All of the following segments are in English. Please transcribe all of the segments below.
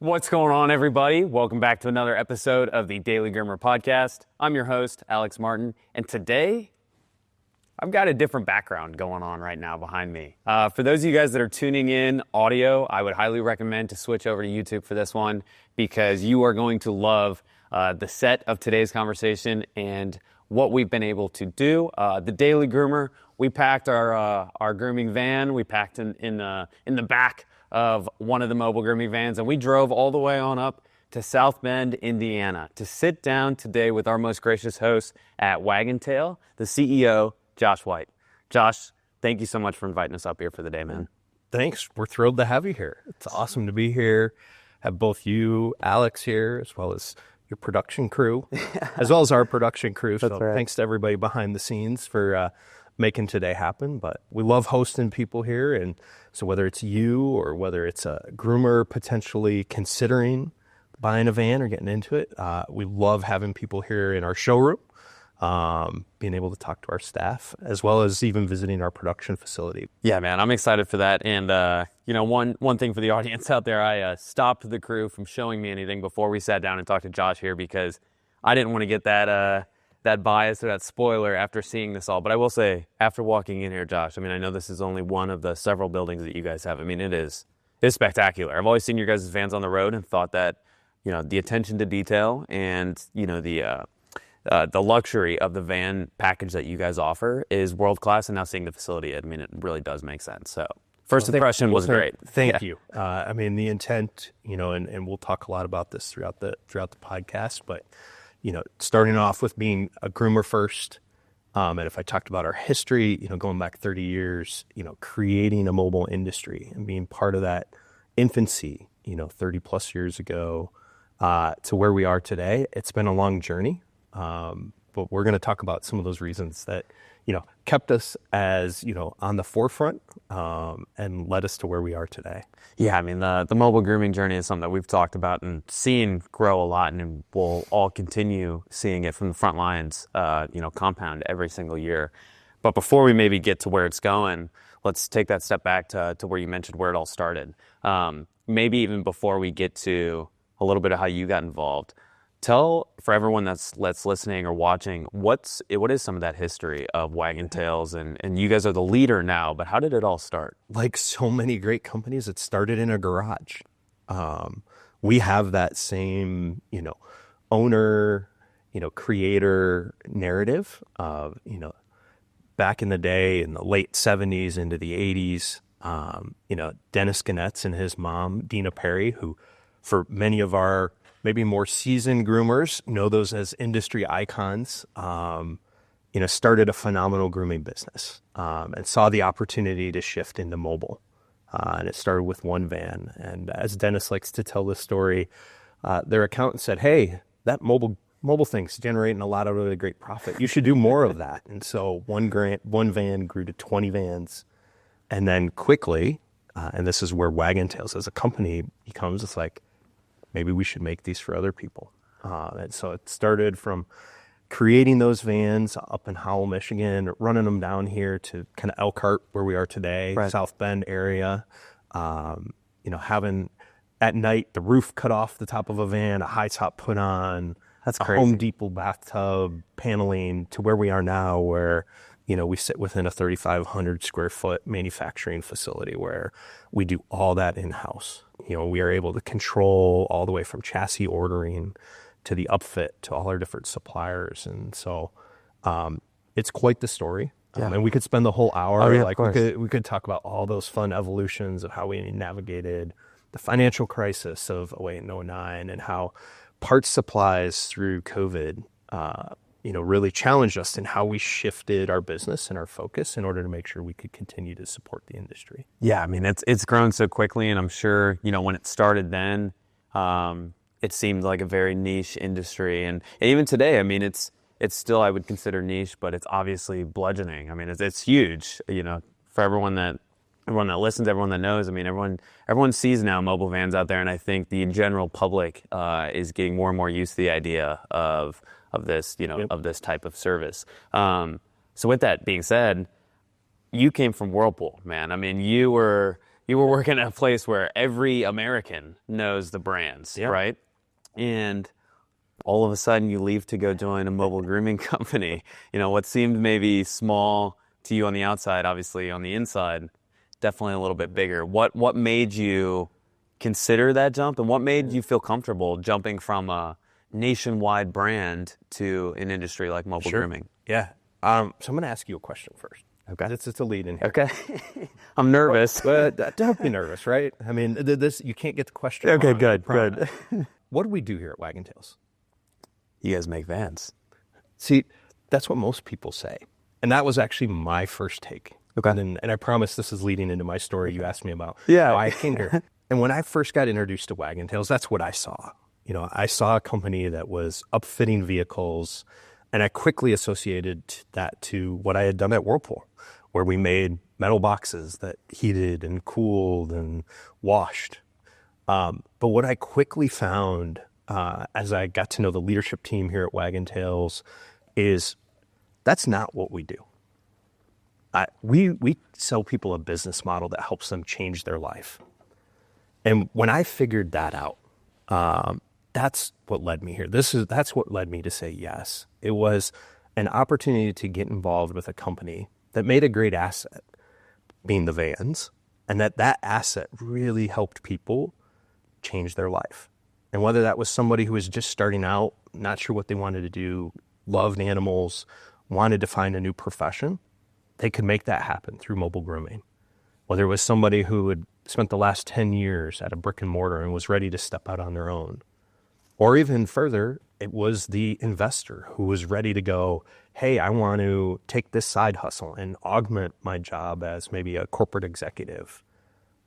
What's going on, everybody? Welcome back to another episode of the Daily Groomer podcast. I'm your host, Alex Martin, and today I've got a different background going on right now behind me. For those of you guys that are tuning in audio, I would highly recommend to switch over to YouTube for this one because you are going to love the set of today's conversation and what we've been able to do. The Daily Groomer, we packed our grooming van. We packed in the back of one of the mobile grooming vans, and we drove all the way on up to South Bend, Indiana, to sit down today with our most gracious host at Wag'n Tails, the CEO, Josh White. Josh, thank you so much for inviting us up here for the day, man. Thanks. We're thrilled to have you here. It's awesome to be here. Have both you, Alex, here, as well as your production crew, as well as our production crew. So Thanks to everybody behind the scenes for making today happen. But we love hosting people here. And so whether it's you or whether it's a groomer potentially considering buying a van or getting into it, we love having people here in our showroom, being able to talk to our staff, as well as even visiting our production facility. Yeah, man, I'm excited for that. And, one thing for the audience out there, I stopped the crew from showing me anything before we sat down and talked to Josh here because I didn't want to get that bias or that spoiler after seeing this all. But I will say, after walking in here, Josh, I mean, I know this is only one of the several buildings that you guys have. I mean, it's spectacular. I've always seen your guys' vans on the road and thought that, the attention to detail and, the luxury of the van package that you guys offer is world-class. And now seeing the facility, I mean, it really does make sense. So first impression was great. Thank you. I mean, the intent, and we'll talk a lot about this throughout the podcast, but starting off with being a groomer first, and if I talked about our history, going back 30 years, creating a mobile industry and being part of that infancy, 30 plus years ago, to where we are today, it's been a long journey. But we're going to talk about some of those reasons that, kept us as, on the forefront, and led us to where we are today. Yeah, I mean, the mobile grooming journey is something that we've talked about and seen grow a lot, and we'll all continue seeing it from the front lines, compound every single year. But before we maybe get to where it's going, let's take that step back to where you mentioned where it all started. Maybe even before we get to a little bit of how you got involved, tell for everyone that's listening or watching, what is some of that history of Wag'n Tails, and you guys are the leader now, but how did it all start? Like so many great companies, it started in a garage. We have that same, owner, creator narrative of, back in the day in the late 70s into the 80s, Dennis Ganetz and his mom, Dina Perry, who for many of our maybe more seasoned groomers know those as industry icons, started a phenomenal grooming business, and saw the opportunity to shift into mobile. And it started with one van. And as Dennis likes to tell this story, their accountant said, "Hey, that mobile thing's generating a lot of really great profit. You should do more of that." And so one van grew to 20 vans. And then quickly, and this is where Wag'n Tails as a company becomes, it's like, maybe we should make these for other people. And so it started from creating those vans up in Howell, Michigan, running them down here to kind of Elkhart, where we are today, right. South Bend area. Having at night the roof cut off the top of a van, a high top put on, that's a crazy. Home Depot bathtub paneling, to where we are now, where we sit within a 3,500 square foot manufacturing facility where we do all that in-house. We are able to control all the way from chassis ordering to the upfit to all our different suppliers. And so it's quite the story. Yeah. And we could spend the whole hour. Oh, yeah, we could talk about all those fun evolutions of how we navigated the financial crisis of 08 and 09 and how parts supplies through COVID really challenged us in how we shifted our business and our focus in order to make sure we could continue to support the industry. Yeah, I mean, it's grown so quickly, and I'm sure, when it started then, it seemed like a very niche industry. And even today, I mean, it's still, I would consider niche, but it's obviously bludgeoning. I mean, it's huge, for everyone that listens, everyone that knows. I mean, everyone sees now mobile vans out there, and I think the general public is getting more and more used to the idea of this, of this type of service. So with that being said, you came from Whirlpool, man. I mean, you were you were working at a place where every American knows the brands, Yeah. right? And all of a sudden you leave to go join a mobile grooming company. You know, what seemed maybe small to you on the outside, obviously on the inside, definitely a little bit bigger. What made you consider that jump, and what made you feel comfortable jumping from a nationwide brand to an industry like mobile grooming? Yeah. So I'm going to ask you a question first. Okay. It's a lead in here. Okay. I'm nervous. But don't be nervous, right? I mean, this you can't get the question Okay, wrong, I good. promise. What do we do here at Wag'n Tails? You guys make vans. See, that's what most people say. And that was actually my first take. Okay. And I promise this is leading into my story you asked me about. Yeah. Why I came here. And when I first got introduced to Wag'n Tails, that's what I saw. You know, I saw a company that was upfitting vehicles, and I quickly associated that to what I had done at Whirlpool, where we made metal boxes that heated and cooled and washed. But what I quickly found as I got to know the leadership team here at Wag'n Tails is that's not what we do. We sell people a business model that helps them change their life. And when I figured that out, that's what led me here. That's what led me to say yes. It was an opportunity to get involved with a company that made a great asset, being the vans, and that asset really helped people change their life. And whether that was somebody who was just starting out, not sure what they wanted to do, loved animals, wanted to find a new profession, they could make that happen through mobile grooming. Whether it was somebody who had spent the last 10 years at a brick and mortar and was ready to step out on their own. Or even further, it was the investor who was ready to go, hey, I want to take this side hustle and augment my job as maybe a corporate executive.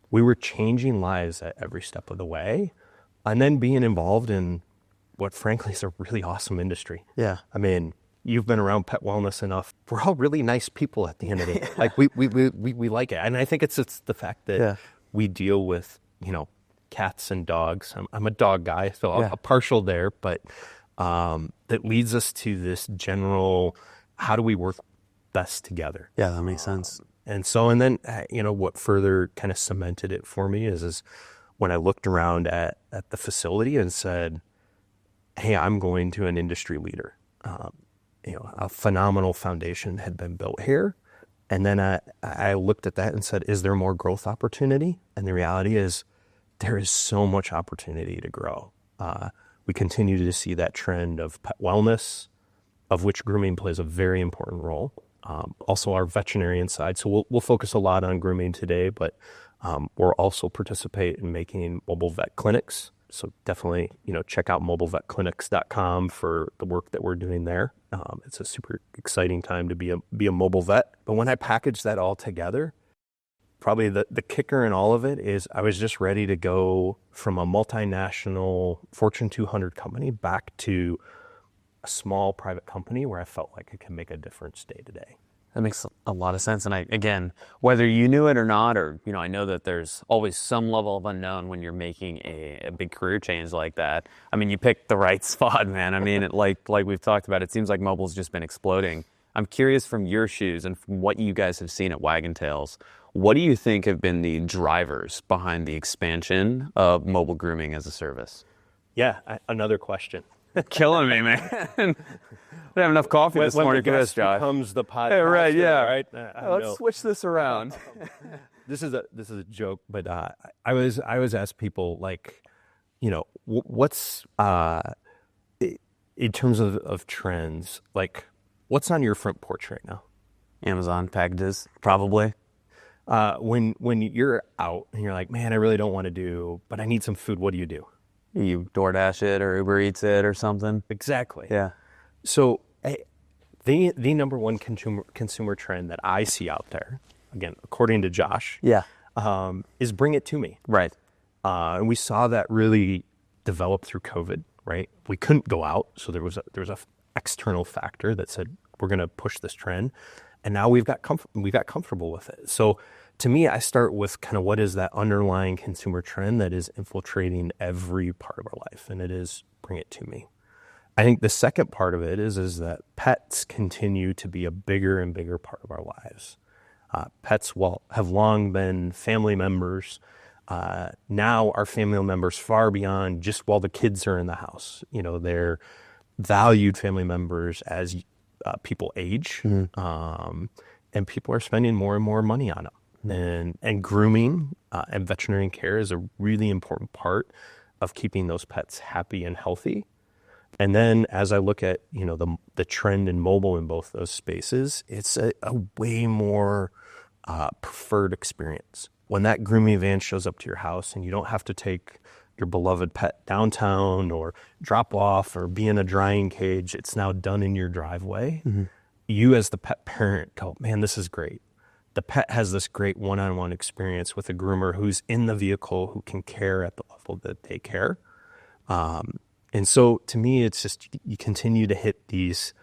We were changing lives at every step of the way, and then being involved in what frankly is a really awesome industry. Yeah. I mean, you've been around pet wellness enough. We're all really nice people at the end of the day. Like we like it. And I think it's the fact that we deal with, you know, cats and dogs. I'm a dog guy, so I'm partial there, but that leads us to this general, how do we work best together? Yeah, that makes sense. And then, you know, what further kind of cemented it for me is when I looked around at the facility and said, hey, I'm going to an industry leader. You know, a phenomenal foundation had been built here. And then I looked at that and said, is there more growth opportunity? And the reality is there is so much opportunity to grow. We continue to see that trend of pet wellness, of which grooming plays a very important role. Also our veterinarian side. So we'll focus a lot on grooming today, but we'll also participate in making mobile vet clinics. So definitely, you know, check out mobilevetclinics.com for the work that we're doing there. It's a super exciting time to be a mobile vet. But when I package that all together, probably the kicker in all of it is I was just ready to go from a multinational Fortune 200 company back to a small private company where I felt like I can make a difference day to day. That makes a lot of sense. And again, whether you knew it or not, or, you know, I know that there's always some level of unknown when you're making a big career change like that. I mean, you picked the right spot, man. I mean, like we've talked about, it seems like mobile's just been exploding. I'm curious from your shoes and from what you guys have seen at Wag'n Tails, what do you think have been the drivers behind the expansion of mobile grooming as a service? Yeah, another question. Killing me, man. I didn't have enough coffee this morning for this, Josh. Becomes the podcast. Hey, right, yeah. Right. Let's switch this around. This is a joke, but I was asked people like, you know, what's in terms of trends, like what's on your front porch right now? Amazon packages, probably. When you're out and you're like, man, I really don't want to do, but I need some food. What do you do? You DoorDash it or Uber Eats it or something. Exactly. Yeah. So the number one consumer trend that I see out there, again, according to Josh, is bring it to me. Right. And we saw that really develop through COVID, right? We couldn't go out, so there was a external factor that said we're going to push this trend, and now we've got comfortable with it. So to me, I start with kind of what is that underlying consumer trend that is infiltrating every part of our life, and it is bring it to me. I think the second part of it is that pets continue to be a bigger and bigger part of our lives. Pets have long been family members. Now are family members far beyond just while the kids are in the house. They're valued family members as people age, and people are spending more and more money on them. And grooming and veterinary care is a really important part of keeping those pets happy and healthy. And then as I look at, the trend in mobile in both those spaces, it's a way more preferred experience. When that grooming van shows up to your house and you don't have to take your beloved pet downtown or drop off or be in a drying cage, it's now done in your driveway. You as the pet parent go, man, this is great. The pet has this great one-on-one experience with a groomer who's in the vehicle, who can care at the level that they care. And so to me, it's just, you continue to hit these,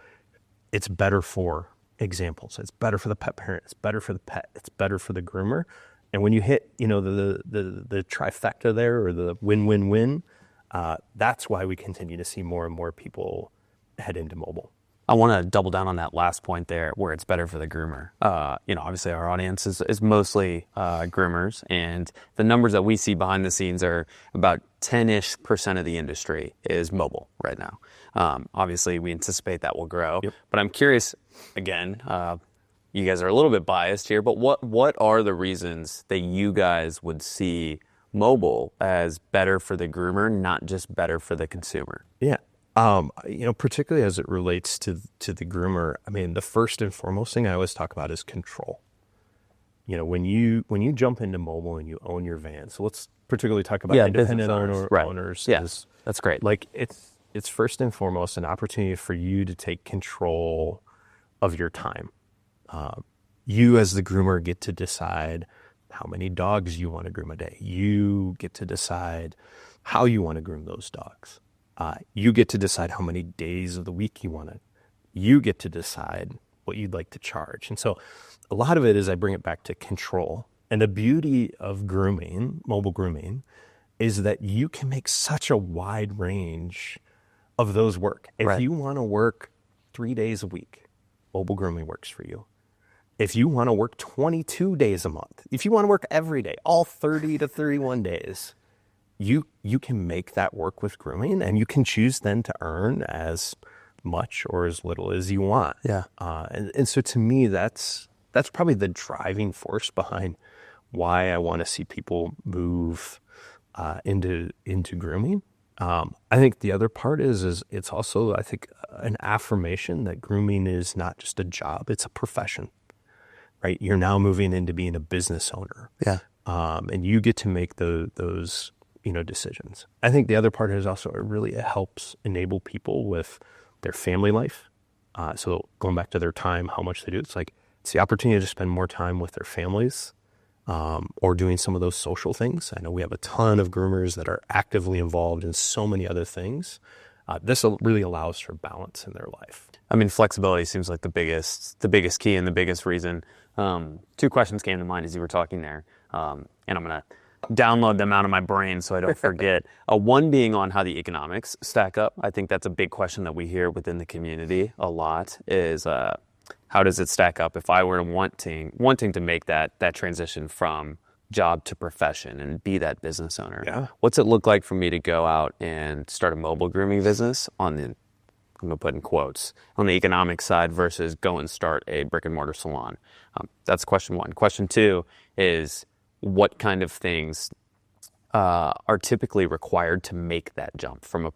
it's better for examples. It's better for the pet parent. It's better for the pet. It's better for the groomer. And when you hit, the trifecta there, or the win-win-win, that's why we continue to see more and more people head into mobile. I want to double down on that last point there, where it's better for the groomer. Obviously our audience is mostly groomers, and the numbers that we see behind the scenes are about 10-ish% of the industry is mobile right now. Obviously we anticipate that will grow, but I'm curious, again, you guys are a little bit biased here, but what are the reasons that you guys would see mobile as better for the groomer, not just better for the consumer? Yeah. Particularly as it relates to the groomer, I mean, the first and foremost thing I always talk about is control. When you jump into mobile and you own your van, so let's particularly talk about independent owners. Yeah, that's great. Like it's first and foremost an opportunity for you to take control of your time. You as the groomer get to decide how many dogs you want to groom a day. You get to decide how you want to groom those dogs. You get to decide how many days of the week you want it. You get to decide what you'd like to charge. And so a lot of it is, I bring it back to control. And the beauty of grooming, mobile grooming, is that you can make such a wide range of those work. If you want to work 3 days a week, mobile grooming works for you. If you want to work 22 days a month, if you want to work every day, all 30 to 31 days, you can make that work with grooming, and you can choose then to earn as much or as little as you want. Yeah. And so to me, that's probably the driving force behind why I want to see people move into grooming. I think the other part is it's also, I think, an affirmation that grooming is not just a job, it's a profession, right? You're now moving into being a business owner. Yeah. And you get to make those decisions. I think the other part is also it helps enable people with their family life. So going back to their time, how much they do, it's the opportunity to spend more time with their families, or doing some of those social things. I know we have a ton of groomers that are actively involved in so many other things. This really allows for balance in their life. I mean, flexibility seems like the biggest key and the biggest reason. Two questions came to mind as you were talking there, and I'm going to download them out of my brain so I don't forget. One being on how the economics stack up. I think that's a big question that we hear within the community a lot, is how does it stack up if I were wanting to make that transition from job to profession and be that business owner? Yeah. What's it look like for me to go out and start a mobile grooming business I'm going to put in quotes, on the economic side versus go and start a brick and mortar salon? That's question one. Question two is, what kind of things are typically required to make that jump from a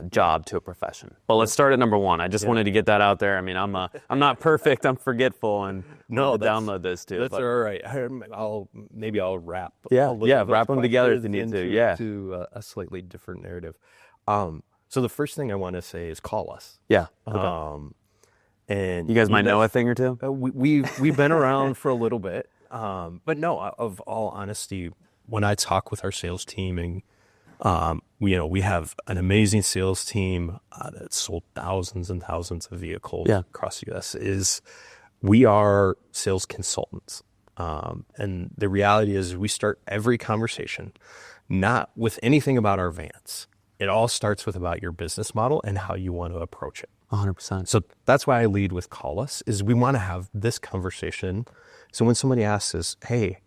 job to a profession? Well, let's start at number one. I just wanted to get that out there. I mean, I'm not perfect. I'm forgetful, and download this too. That's all right. Maybe I'll wrap. Wrap them together if you need to. Yeah, to a slightly different narrative. So the first thing I want to say is call us. Yeah. Okay. And you guys might know a thing or two. We've been around for a little bit. But no, of all honesty, when I talk with our sales team, and we have an amazing sales team that's sold thousands and thousands of vehicles across the U.S. We are sales consultants, and the reality is we start every conversation not with anything about our vans. It all starts with about your business model and how you want to approach it. 100%. So that's why I lead with call us, is we want to have this conversation. So when somebody asks us, hey,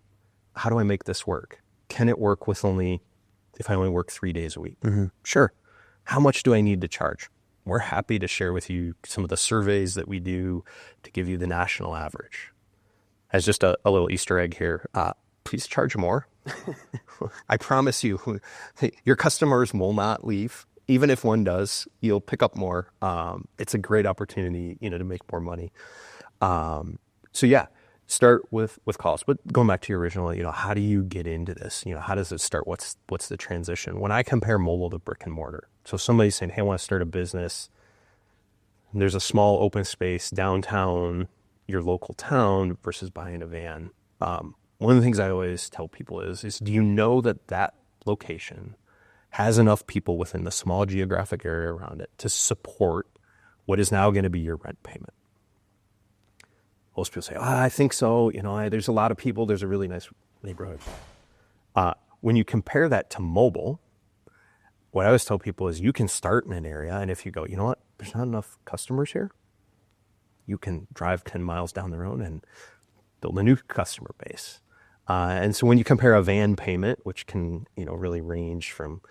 how do I make this work? Can it work with if I only work 3 days a week? Sure. How much do I need to charge? We're happy to share with you some of the surveys that we do to give you the national average. As just a little Easter egg here, please charge more. I promise you, your customers will not leave. Even if one does, you'll pick up more. It's a great opportunity, to make more money. So yeah, start with calls. But going back to your original, how do you get into this? How does it start? What's the transition? When I compare mobile to brick and mortar, so somebody's saying, hey, I want to start a business. And there's a small open space downtown, your local town, versus buying a van. One of the things I always tell people is do you know that location has enough people within the small geographic area around it to support what is now going to be your rent payment? Most people say, I think so. There's a lot of people. There's a really nice neighborhood. When you compare that to mobile, what I always tell people is you can start in an area, and if you go, you know what, there's not enough customers here, you can drive 10 miles down the road and build a new customer base. And so when you compare a van payment, which can, really range from,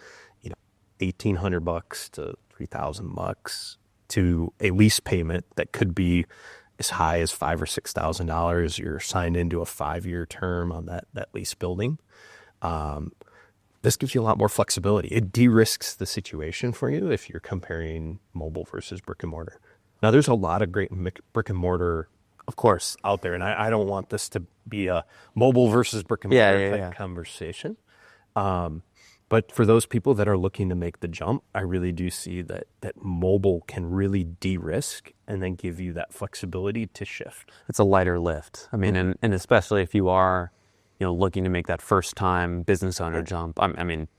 $1,800 to $3,000 to a lease payment that could be as high as $5,000 or $6,000. You're signed into a 5-year term on that lease building. This gives you a lot more flexibility. It de-risks the situation for you if you're comparing mobile versus brick and mortar. Now, there's a lot of great brick and mortar, of course, out there, and I don't want this to be a mobile versus brick and mortar type conversation. But for those people that are looking to make the jump, I really do see that mobile can really de-risk and then give you that flexibility to shift. It's a lighter lift. I mean, and especially if you are, looking to make that first time business owner jump,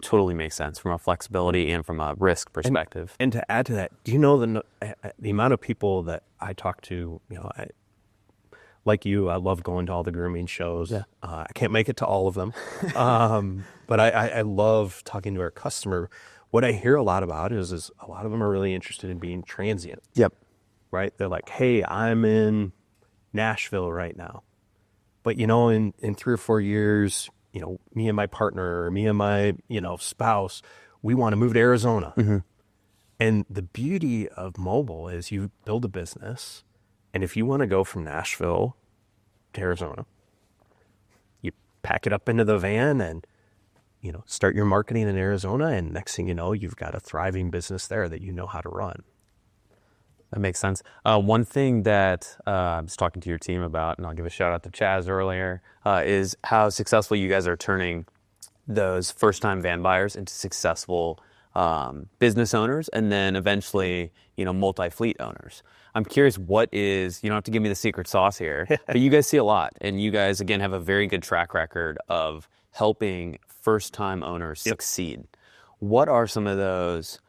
totally makes sense from a flexibility and from a risk perspective. And to add to that, do you know the amount of people that I talk to, like you, I love going to all the grooming shows. Yeah. I can't make it to all of them. But I love talking to our customer. What I hear a lot about is a lot of them are really interested in being transient. Yep. Right? They're like, hey, I'm in Nashville right now. But, in 3 or 4 years, me and my partner, or me and my, spouse, we want to move to Arizona. Mm-hmm. And the beauty of mobile is you build a business. And if you want to go from Nashville to Arizona, you pack it up into the van and, start your marketing in Arizona. And next thing you know, you've got a thriving business there that you know how to run. That makes sense. One thing that I was talking to your team about, and I'll give a shout out to Chaz earlier, is how successful you guys are turning those first-time van buyers into successful business owners, and then eventually, multi-fleet owners. I'm curious, what is, you don't have to give me the secret sauce here, but you guys see a lot, and you guys, again, have a very good track record of helping first-time owners succeed. What are some of those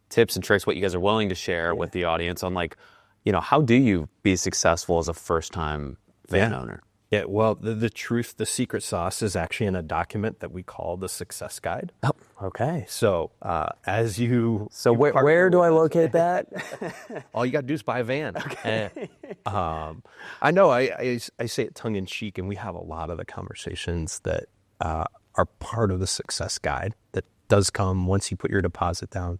tips and tricks, what you guys are willing to share with the audience on, how do you be successful as a first-time van owner? Yeah, well, the truth, the secret sauce is actually in a document that we call the Success Guide. Oh, okay. So as you... So where do I locate that? All you got to do is buy a van. Okay. I know I say it tongue-in-cheek, and we have a lot of the conversations that are part of the Success Guide that does come once you put your deposit down.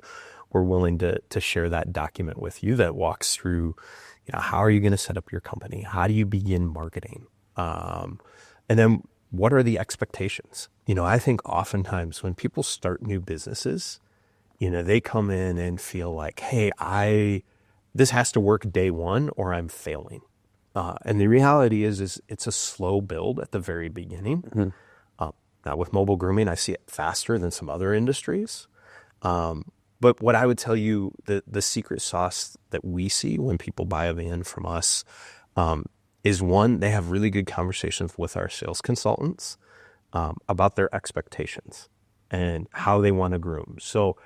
We're willing to share that document with you that walks through, how are you going to set up your company? How do you begin marketing? And then what are the expectations? I think oftentimes when people start new businesses, they come in and feel like, hey, this has to work day one or I'm failing. And the reality is it's a slow build at the very beginning. Mm-hmm. Now with mobile grooming, I see it faster than some other industries. But what I would tell you, the secret sauce that we see when people buy a van from us is, one, they have really good conversations with our sales consultants about their expectations and how they want to groom. So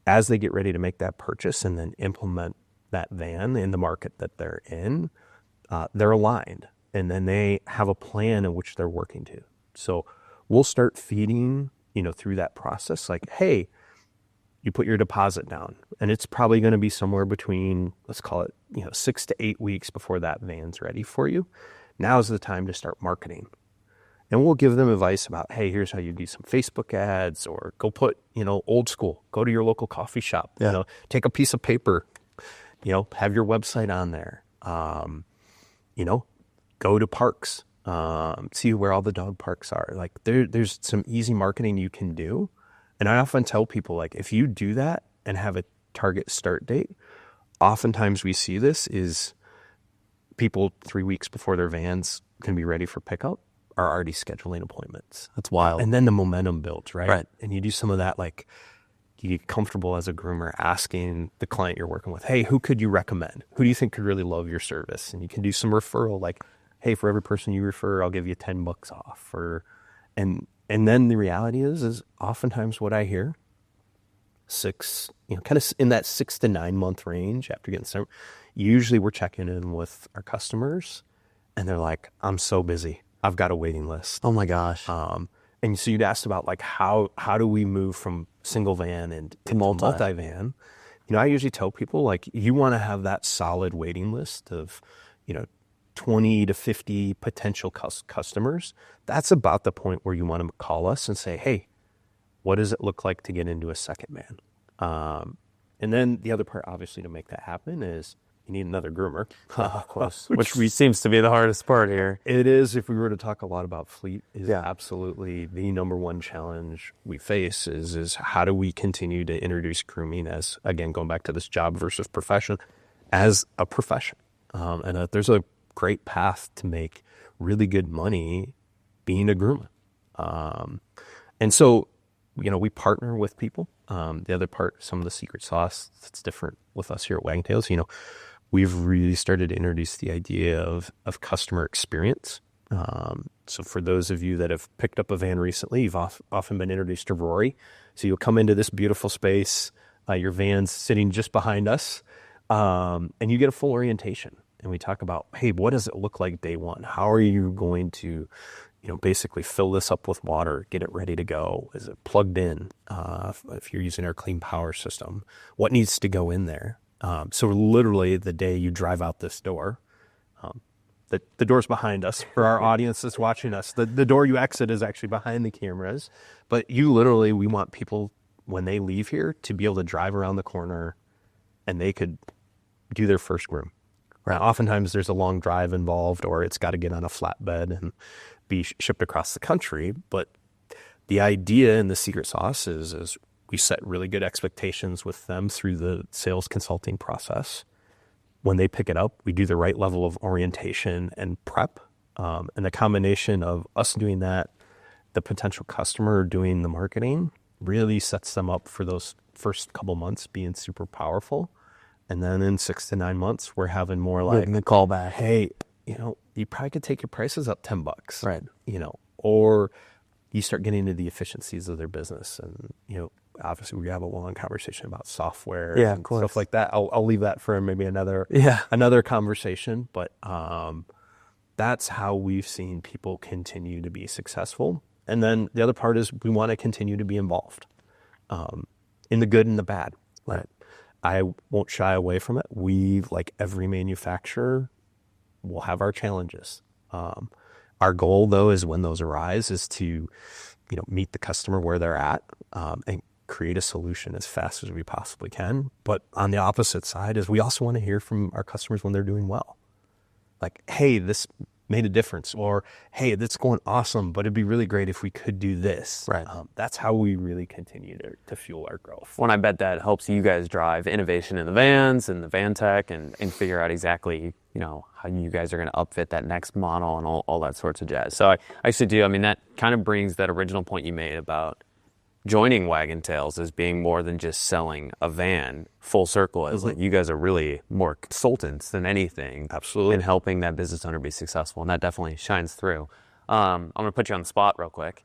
as they get ready to make that purchase and then implement that van in the market that they're in, they're aligned. And then they have a plan in which they're working to. So we'll start feeding, through that process, like, hey, you put your deposit down, and it's probably going to be somewhere between, let's call it, 6 to 8 weeks before that van's ready for you. Now's the time to start marketing. And we'll give them advice about, hey, here's how you do some Facebook ads, or go put, old school, go to your local coffee shop, take a piece of paper, have your website on there, go to parks, see where all the dog parks are. Like there's some easy marketing you can do. And I often tell people, like, if you do that and have a target start date, oftentimes we see this is people 3 weeks before their vans can be ready for pickup are already scheduling appointments. That's wild. And then the momentum builds, right? Right. And you do some of that, like you get comfortable as a groomer asking the client you're working with, hey, who could you recommend? Who do you think could really love your service? And you can do some referral, like, hey, for every person you refer, I'll give you $10 off. And then the reality is oftentimes what I hear, kind of in that 6 to 9 month range after getting started, usually we're checking in with our customers and they're like, I'm so busy. I've got a waiting list. Oh my gosh. And so you'd asked about, like, how do we move from single van into multi-van? I usually tell people, like, you want to have that solid waiting list of, 20 to 50 potential customers. That's about the point where you want to call us and say, hey, what does it look like to get into a second van? And then the other part, obviously, to make that happen is you need another groomer. Of course. Which seems to be the hardest part here. It is. If we were to talk a lot about fleet, is Yeah. absolutely the number one challenge we face is how do we continue to introduce grooming as, again, going back to this job versus profession, as a profession. And there's a great path to make really good money being a groomer. And so, we partner with people. The other part, some of the secret sauce that's different with us here at Wag'n Tails, we've really started to introduce the idea of customer experience. So for those of you that have picked up a van recently, you've often been introduced to Rory. So you'll come into this beautiful space, your van's sitting just behind us, and you get a full orientation. And we talk about, hey, what does it look like day one? How are you going to, basically fill this up with water, get it ready to go? Is it plugged in? If you're using our clean power system, what needs to go in there? So literally the day you drive out this door, the door's behind us for our audience that's watching us. The door you exit is actually behind the cameras, but we want people when they leave here to be able to drive around the corner and they could do their first groom. Right. Oftentimes there's a long drive involved, or it's got to get on a flatbed and be shipped across the country. But the idea and the secret sauce is we set really good expectations with them through the sales consulting process. When they pick it up, we do the right level of orientation and prep. And the combination of us doing that, the potential customer doing the marketing, really sets them up for those first couple months being super powerful. And then in 6 to 9 months, we're having more like the callback. Hey, you probably could take your prices up $10, right? Or you start getting into the efficiencies of their business, and obviously we have a long conversation about software, and stuff like that. I'll leave that for maybe another conversation. But that's how we've seen people continue to be successful. And then the other part is we want to continue to be involved in the good and the bad. Right. I won't shy away from it. We, like every manufacturer, will have our challenges. Our goal, though, is when those arise, is to, meet the customer where they're at and create a solution as fast as we possibly can. But on the opposite side is we also want to hear from our customers when they're doing well. Like, hey, this made a difference, or hey, that's going awesome, but it'd be really great if we could do this. Right. That's how we really continue to fuel our growth. Well, I bet that helps you guys drive innovation in the vans and the van tech and figure out exactly, how you guys are going to upfit that next model and all that sorts of jazz. So I actually do. I mean, that kind of brings that original point you made about joining Wag'n Tails as being more than just selling a van full circle, as like you guys are really more consultants than anything. Absolutely. In helping that business owner be successful, and that definitely shines through. I'm going to put you on the spot real quick.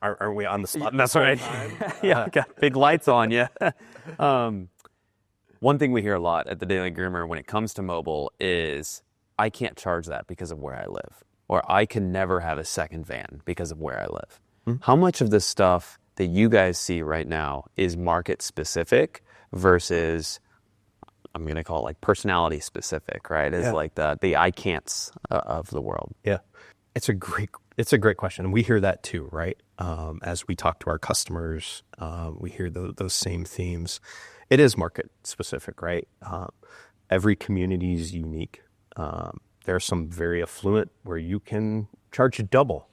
Aren't we on the spot? That's right. Yeah, got big lights on you. One thing we hear a lot at the Daily Groomer when it comes to mobile is, I can't charge that because of where I live, or I can never have a second van because of where I live. How much of this stuff that you guys see right now is market specific versus, I'm going to call it like personality specific, right? Is like the I can'ts of the world. Yeah. It's a great question. And we hear that too, right? As we talk to our customers, we hear those same themes. It is market specific, right? Every community is unique. There are some very affluent where you can charge double.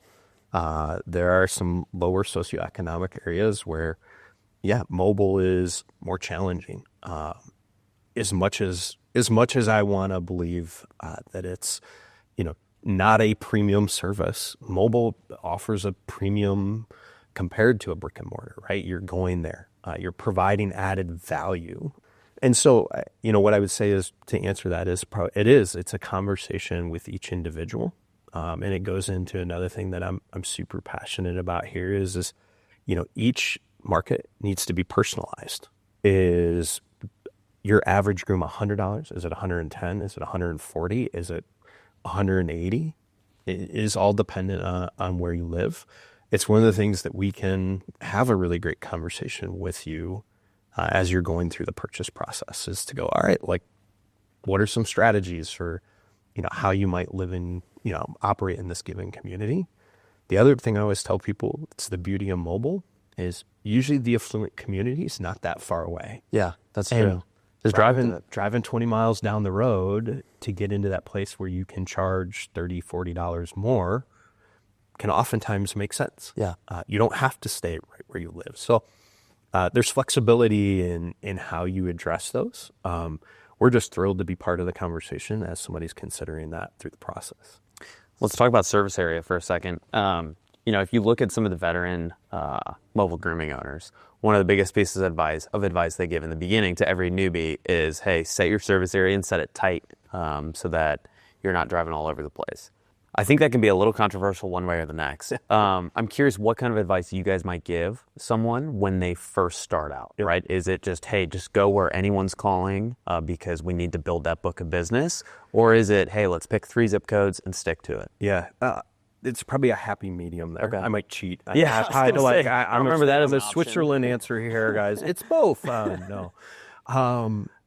There are some lower socioeconomic areas where, mobile is more challenging. As much as I want to believe that it's, not a premium service, mobile offers a premium compared to a brick and mortar, right? You're going there, you're providing added value. And so, what I would say is to answer that is it's a conversation with each individual. And it goes into another thing that I'm super passionate about here is each market needs to be personalized. Is your average groom $100? Is it $110? Is it $140? Is it $180? It is all dependent on where you live. It's one of the things that we can have a really great conversation with you as you're going through the purchase process, is to go, all right, like, what are some strategies for, how you might live in, operate in this given community. The other thing I always tell people, it's the beauty of mobile, is usually the affluent community is not that far away. Yeah, that's And true. Just driving 20 miles down the road to get into that place where you can charge $30, $40 more can oftentimes make sense. Yeah. You don't have to stay right where you live. So there's flexibility in how you address those. We're just thrilled to be part of the conversation as somebody's considering that through the process. Let's talk about service area for a second. If you look at some of the veteran mobile grooming owners, one of the biggest pieces of advice they give in the beginning to every newbie is, hey, set your service area and set it tight so that you're not driving all over the place. I think that can be a little controversial one way or the next. I'm curious what kind of advice you guys might give someone when they first start out, right? Is it just, hey, just go where anyone's calling because we need to build that book of business? Or is it, hey, let's pick 3 zip codes and stick to it? Yeah. It's probably a happy medium there. Okay. I might cheat. Yeah, I remember that as a an option. Switzerland answer here, guys. It's both. No.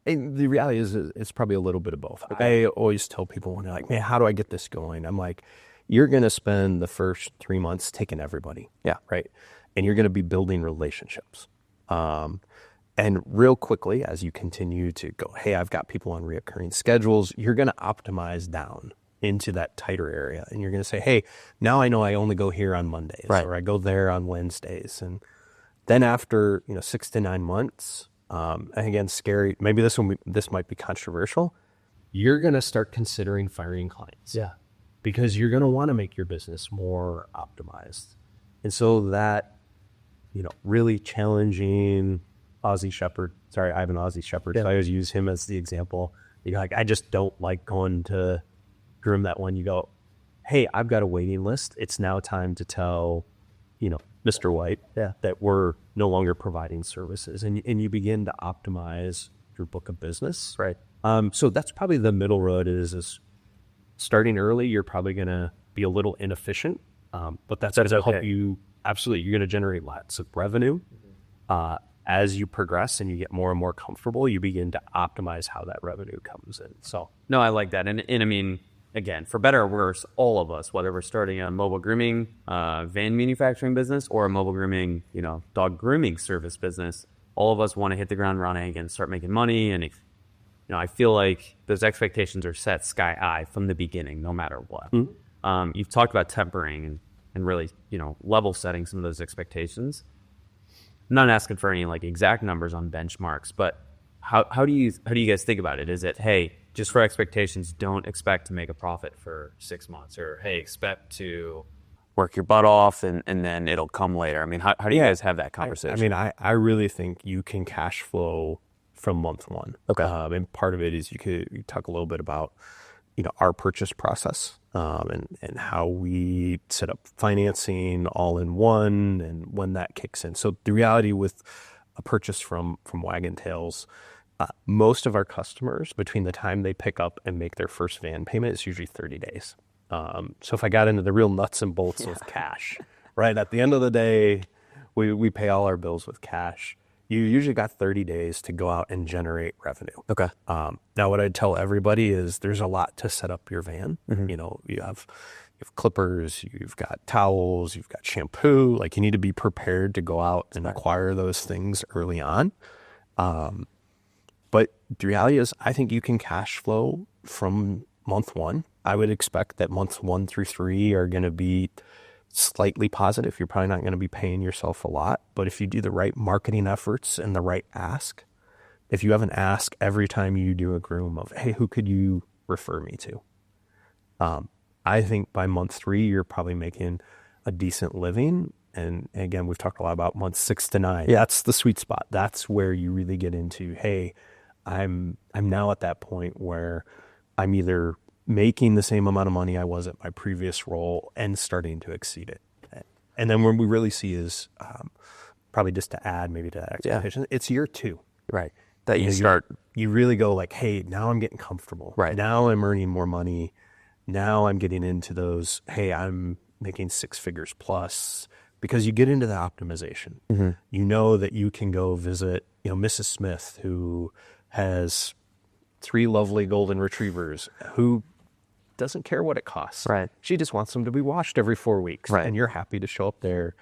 And the reality is it's probably a little bit of both. Okay. I always tell people when they're like, man, how do I get this going? I'm like, you're going to spend the first 3 months taking everybody. Yeah. Right. And you're going to be building relationships. And real quickly, as you continue to go, hey, I've got people on reoccurring schedules, you're going to optimize down into that tighter area. And you're going to say, hey, now I know I only go here on Mondays, right, or I go there on Wednesdays. And then after, 6 to 9 months, and again, scary, maybe this might be controversial, you're going to start considering firing clients. Yeah. Because you're going to want to make your business more optimized. And so that, really challenging Aussie Shepherd, sorry, I have an Aussie Shepherd, so I always use him as the example. I just don't like going to groom that one. You go, hey, I've got a waiting list. It's now time to tell, Mr. White that we're no longer providing services. And you begin to optimize your book of business. Right. So that's probably the middle road is starting early. You're probably going to be a little inefficient, but that's going to help you. Absolutely. You're going to generate lots of revenue. As you progress and you get more and more comfortable, you begin to optimize how that revenue comes in. So no, I like that. And I mean, again, for better or worse, all of us, whether we're starting a mobile grooming van manufacturing business or a mobile grooming, dog grooming service business, all of us want to hit the ground running and start making money. And I feel like those expectations are set sky high from the beginning, no matter what. Mm-hmm. You've talked about tempering and really, level setting some of those expectations. I'm not asking for any exact numbers on benchmarks, but how do you guys think about it? Is it, hey, just for expectations, don't expect to make a profit for 6 months, or hey, expect to work your butt off and then it'll come later? I mean, how do you guys have that conversation? I really think you can cash flow from month one. Okay. And part of it is you talk a little bit about, our purchase process and how we set up financing all in one and when that kicks in. So the reality with a purchase from Wag'n Tails, most of our customers, between the time they pick up and make their first van payment, is usually 30 days. So if I got into the real nuts and bolts of cash, right, at the end of the day, We pay all our bills with cash. You usually got 30 days to go out and generate revenue. Okay. Now, what I'd tell everybody is there's a lot to set up your van. You know, you have clippers, you've got towels, you've got shampoo. Like, you need to be prepared to go out and acquire those things early on. But the reality is, I think you can cash flow from month one. I would expect that months 1 through 3 are going to be slightly positive. You're probably not going to be paying yourself a lot. But if you do the right marketing efforts and the right ask, if you have an ask every time you do a groom of, hey, who could you refer me to? I think by month 3, you're probably making a decent living. And again, we've talked a lot about months 6 to 9. Yeah, that's the sweet spot. That's where you really get into, hey, I'm now at that point where I'm either making the same amount of money I was at my previous role and starting to exceed it. And then when we really see is probably just to add maybe to that expectation, it's year 2. Right. That you know, start. You really go like, hey, now I'm getting comfortable. Right. Now I'm earning more money. Now I'm getting into those, hey, I'm making 6 figures plus, because you get into the optimization. You know that you can go visit, you know, Mrs. Smith, who has 3 lovely golden retrievers, who doesn't care what it costs. Right. She just wants them to be washed every 4 weeks. Right. And you're happy to show up there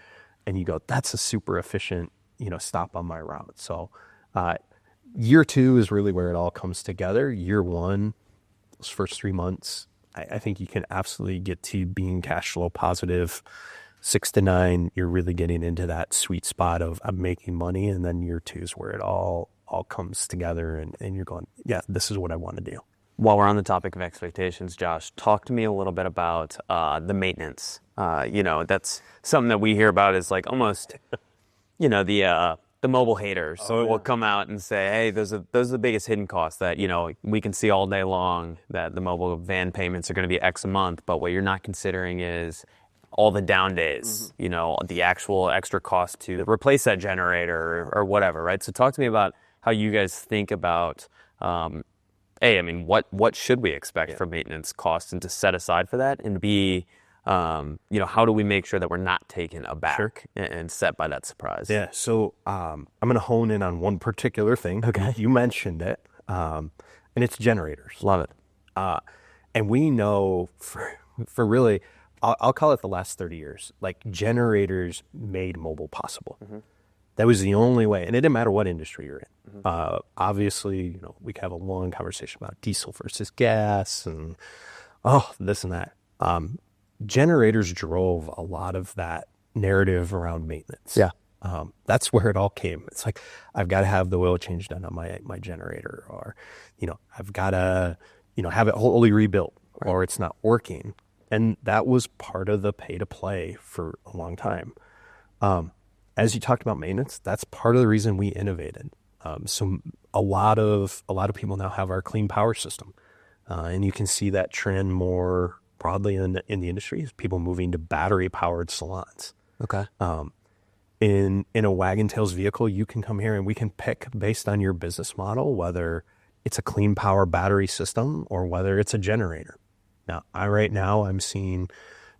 and you go, that's a super efficient, you know, stop on my route. So year 2 is really where it all comes together. Year 1, those first 3 months, I think you can absolutely get to being cash flow positive. 6 to 9, you're really getting into that sweet spot of I'm making money. And then year 2 is where it all comes together and you're going, yeah, this is what I want to do. While we're on the topic of expectations, Josh, talk to me a little bit about the maintenance. You know, that's something that we hear about is like almost, you know, the mobile haters. So it will come out and say, hey, those are the biggest hidden costs that, you know, we can see all day long that the mobile van payments are going to be X a month. But what you're not considering is all the down days, you know, the actual extra cost to replace that generator or whatever, right? So talk to me about how you guys think about, A, I mean, what should we expect for maintenance costs and to set aside for that? And B, you know, how do we make sure that we're not taken aback and set by that surprise? Yeah, so I'm going to hone in on one particular thing. Okay. You mentioned it, and it's generators. Love it. And we know for really, I'll call it the last 30 years, like generators made mobile possible. That was the only way, and it didn't matter what industry you're in. Obviously, you know, we could have a long conversation about diesel versus gas and this and that. Generators drove a lot of that narrative around maintenance. Yeah. That's where it all came. It's like, I've got to have the oil change done on my generator, or, you know, I've got to, you know, have it wholly rebuilt, or it's not working. And that was part of the pay to play for a long time. As you talked about maintenance, that's part of the reason we innovated. So a lot of people now have our clean power system, and you can see that trend more broadly in the industry, is people moving to battery powered salons. Okay. In a Wag'n Tails vehicle, you can come here and we can pick based on your business model whether it's a clean power battery system or whether it's a generator. Now, I'm seeing,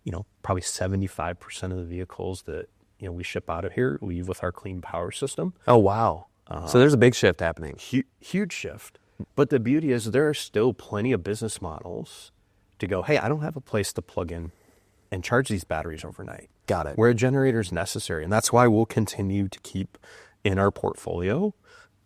you know, probably 75% of the vehicles that, you know, we ship out of here leave with our clean power system. Oh, wow. So there's a big shift happening. Huge shift. But the beauty is there are still plenty of business models to go, hey, I don't have a place to plug in and charge these batteries overnight. Got it. Where a generator is necessary. And that's why we'll continue to keep in our portfolio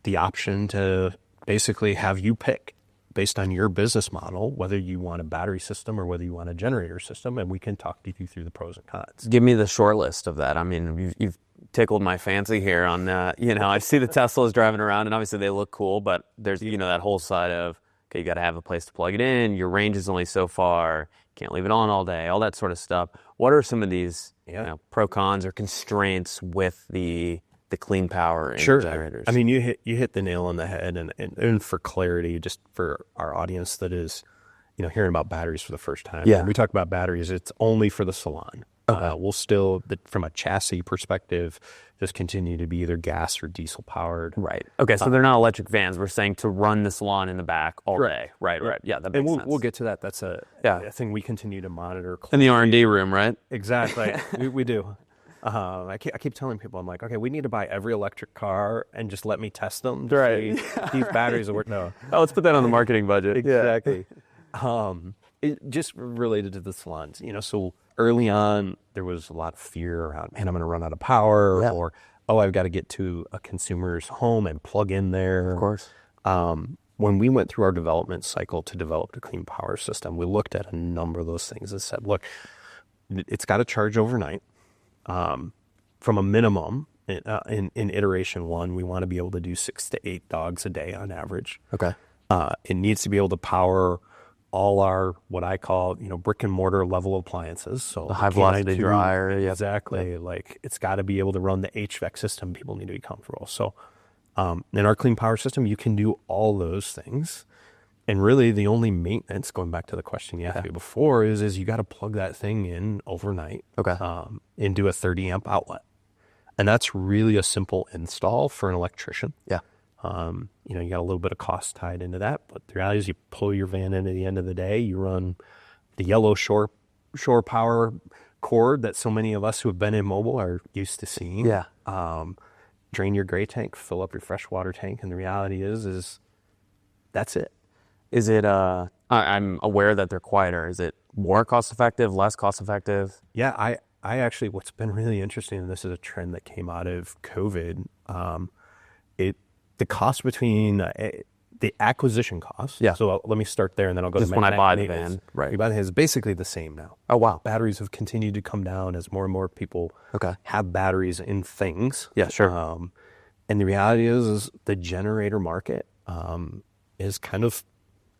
the option to basically have you pick based on your business model, whether you want a battery system or whether you want a generator system, and we can talk to you through the pros and cons. Give me the short list of that. I mean, you've tickled my fancy here on, you know, I see the Teslas driving around and obviously they look cool, but there's, you know, that whole side of, okay, you got to have a place to plug it in. Your range is only so far. Can't leave it on all day, all that sort of stuff. What are some of these you know, pro cons or constraints with the clean power in generators? I mean, you hit the nail on the head, and for clarity, just for our audience that is, you know, hearing about batteries for the first time. Yeah. When we talk about batteries, it's only for the Salon. We'll still, from a chassis perspective, just continue to be either gas or diesel powered. Right. Okay, so they're not electric vans. We're saying to run the Salon in the back all day. Right. Yeah, that makes sense. We'll get to that. That's a thing we continue to monitor closely. In the R&D room, right? Exactly. we do. I keep telling people, I'm like, okay, we need to buy every electric car and just let me test them. Right. These batteries will work. No, Oh, let's put that on the marketing budget. exactly. It just related to the salons, so early on there was a lot of fear around, man, I'm going to run out of power, Yeah. or, oh, I've got to get to a consumer's home and plug in there. Of course. When we went through our development cycle to develop the clean power system, we looked at a number of those things and said, look, it's got to charge overnight. From a minimum in iteration 1, we want to be able to do 6 to 8 dogs a day on average. Okay. It needs to be able to power all our, what I call, brick and mortar level appliances. So The high velocity dryer. Yep. Exactly. Yep. Like, it's got to be able to run the HVAC system. People need to be comfortable. So in our clean power system, you can do all those things. And really the only maintenance, going back to the question you asked me before, is you got to plug that thing in overnight. Okay. Into a 30 amp outlet. And that's really a simple install for an electrician. Yeah. You got a little bit of cost tied into that, but the reality is you pull your van in at the end of the day, you run the yellow shore power cord that so many of us who have been in mobile are used to seeing. Yeah. Drain your gray tank, fill up your freshwater tank, and the reality is that's it. Is it, I'm aware that they're quieter. Is it more cost effective, less cost effective? Yeah, I actually, what's been really interesting, and this is a trend that came out of COVID, the cost between the acquisition cost. Yeah. So let me start there, and then I'll go Just to when I buy the maintenance. van, right. You buy the van is basically the same now. Oh, wow. Batteries have continued to come down as more and more people Okay. have batteries in things. Yeah, sure. And the reality is the generator market is kind of,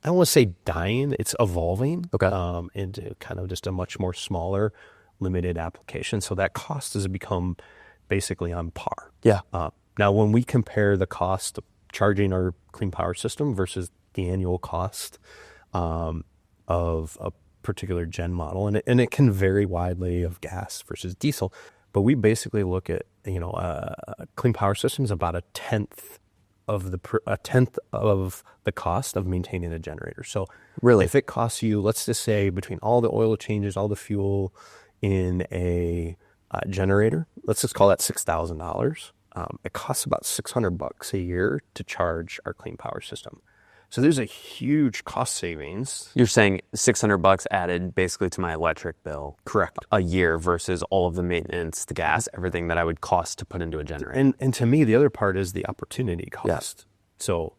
I don't want to say dying, it's evolving into kind of just a much more smaller, limited application. So that cost has become basically on par. Yeah. Now, when we compare the cost of charging our clean power system versus the annual cost of a particular gen model, and it can vary widely of gas versus diesel, but we basically look at, clean power system is about a tenth of the cost of maintaining a generator. So Really? if it costs you, let's just say between all the oil changes, all the fuel in a generator, let's just call that $6,000. It costs about $600 a year to charge our clean power system. So there's a huge cost savings. You're saying $600 added basically to my electric bill. Correct. A year versus all of the maintenance, the gas, everything that I would cost to put into a generator. And to me, the other part is the opportunity cost. So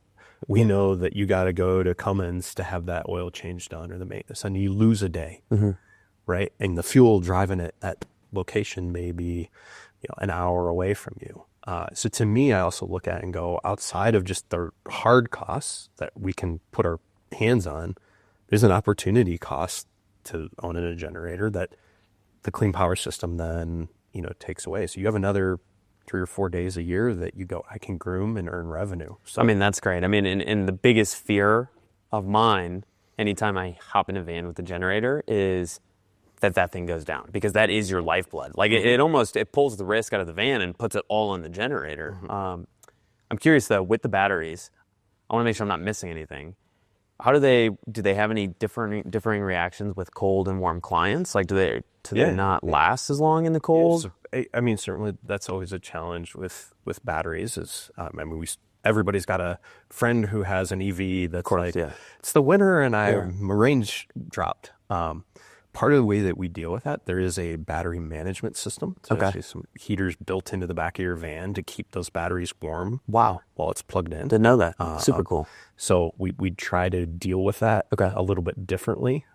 we know that you got to go to Cummins to have that oil change done or the maintenance, and you lose a day, right? And the fuel driving it at location may be, an hour away from you. So to me, I also look at it and go, outside of just the hard costs that we can put our hands on, there's an opportunity cost to owning a generator that the clean power system then, takes away. So you have another 3 or 4 days a year that you go, I can groom and earn revenue. So That's great. And the biggest fear of mine anytime I hop in a van with a generator is that thing goes down, because that is your lifeblood. Like it pulls the risk out of the van and puts it all on the generator. I'm curious though, with the batteries, I want to make sure I'm not missing anything. How do they have any differing reactions with cold and warm clients? Like do they not last as long in the cold? Certainly that's always a challenge with batteries is, everybody's got a friend who has an EV that's it's the winter and my range dropped. Part of the way that we deal with that, there is a battery management system. So actually some heaters built into the back of your van to keep those batteries warm. Wow. While it's plugged in. Didn't know that. Super cool. So we try to deal with that a little bit differently.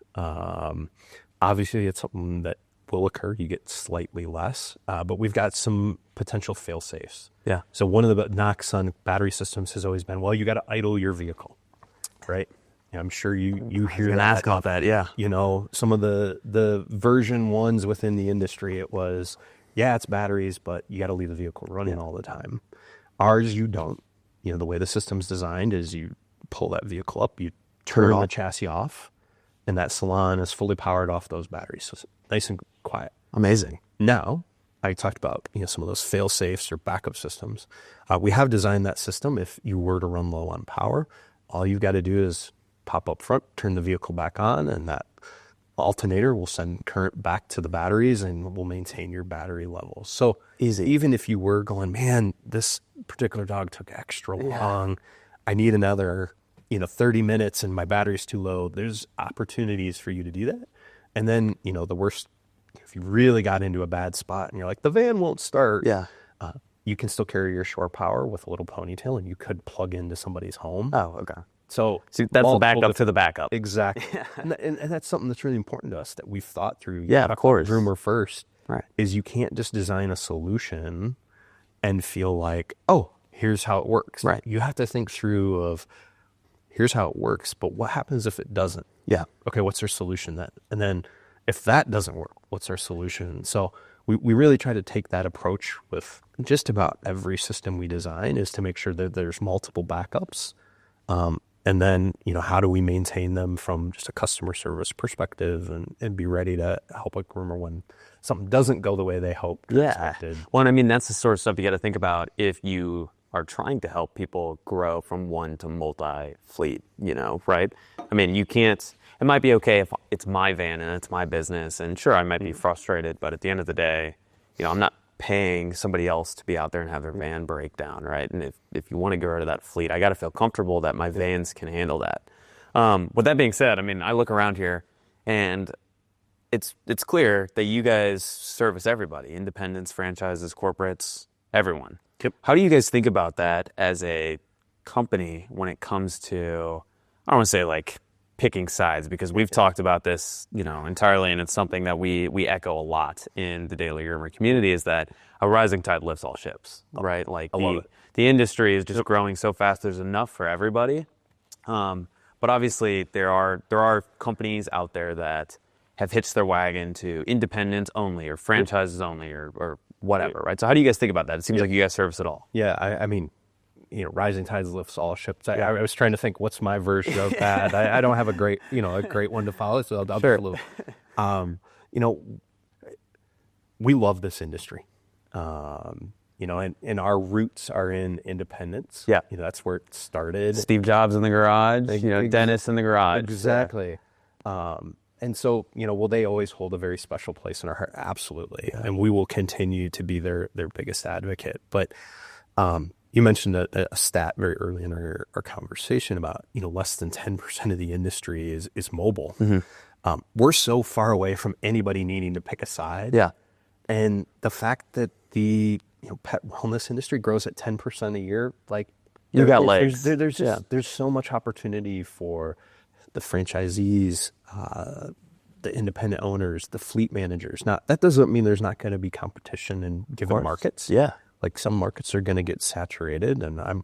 Obviously, it's something that will occur. You get slightly less, but we've got some potential fail safes. Yeah. So one of the knocks on battery systems has always been, well, you got to idle your vehicle, right? I'm sure you hear that. Ask about that, yeah. Some of the version ones within the industry, it was, it's batteries, but you got to leave the vehicle running all the time. Ours, you don't. The way the system's designed is you pull that vehicle up, you turn the chassis off, and that Salon is fully powered off those batteries. So it's nice and quiet. Amazing. Now, I talked about some of those fail safes or backup systems. We have designed that system. If you were to run low on power, all you've got to do is pop up front, turn the vehicle back on, and that alternator will send current back to the batteries and will maintain your battery levels. So Easy. even if you were going, man, this particular dog took extra long, I need another, 30 minutes and my battery's too low, there's opportunities for you to do that. And then, the worst, if you really got into a bad spot and you're like, the van won't start. Yeah. You can still carry your shore power with a little ponytail and you could plug into somebody's home. Oh, okay. So that's the multiple backup to the backup. Exactly. And that's something that's really important to us that we've thought through. Yeah, of course. Groomer first. Right. Is you can't just design a solution and feel like, oh, here's how it works. Right. You have to think through of, here's how it works, but what happens if it doesn't? Yeah. Okay, what's our solution then? And then if that doesn't work, what's our solution? So we really try to take that approach with just about every system we design, is to make sure that there's multiple backups. And then, how do we maintain them from just a customer service perspective and be ready to help a groomer when something doesn't go the way they hoped or expected. Well, and I mean, that's the sort of stuff you got to think about if you are trying to help people grow from one to multi-fleet, right? I mean, you can't, it might be okay if it's my van and it's my business, and sure, I might be frustrated, but at the end of the day, I'm not paying somebody else to be out there and have their van break down, right? And if you want to get rid of that fleet, I got to feel comfortable that my vans can handle that. With that being said, I mean, I look around here and it's clear that you guys service everybody, independents, franchises, corporates, everyone. Yep. How do you guys think about that as a company when it comes to, I don't want to say like picking sides, because we've talked about this, entirely, and it's something that we echo a lot in the Daily Groomer community, is that a rising tide lifts all ships, right? Like the industry is just growing so fast, there's enough for everybody. But obviously there are companies out there that have hitched their wagon to independents only or franchises only or whatever, right? So how do you guys think about that? It seems like you guys service it all. Yeah, I mean, rising tides lifts all ships. I was trying to think, what's my version of that? I don't have a great one to follow, so I'll Sure. just a little. We love this industry. And our roots are in independence. Yeah. That's where it started. Steve Jobs in the garage, Dennis in the garage. Exactly. And so, will they always hold a very special place in our heart? Absolutely. Yeah. And we will continue to be their biggest advocate. But you mentioned a stat very early in our conversation about, less than 10% of the industry is mobile. Mm-hmm. We're so far away from anybody needing to pick a side. Yeah. And the fact that the pet wellness industry grows at 10% a year, like you got legs. There's so much opportunity for the franchisees, the independent owners, the fleet managers. Now, that doesn't mean there's not going to be competition in given markets. Yeah. Like some markets are going to get saturated, and I'm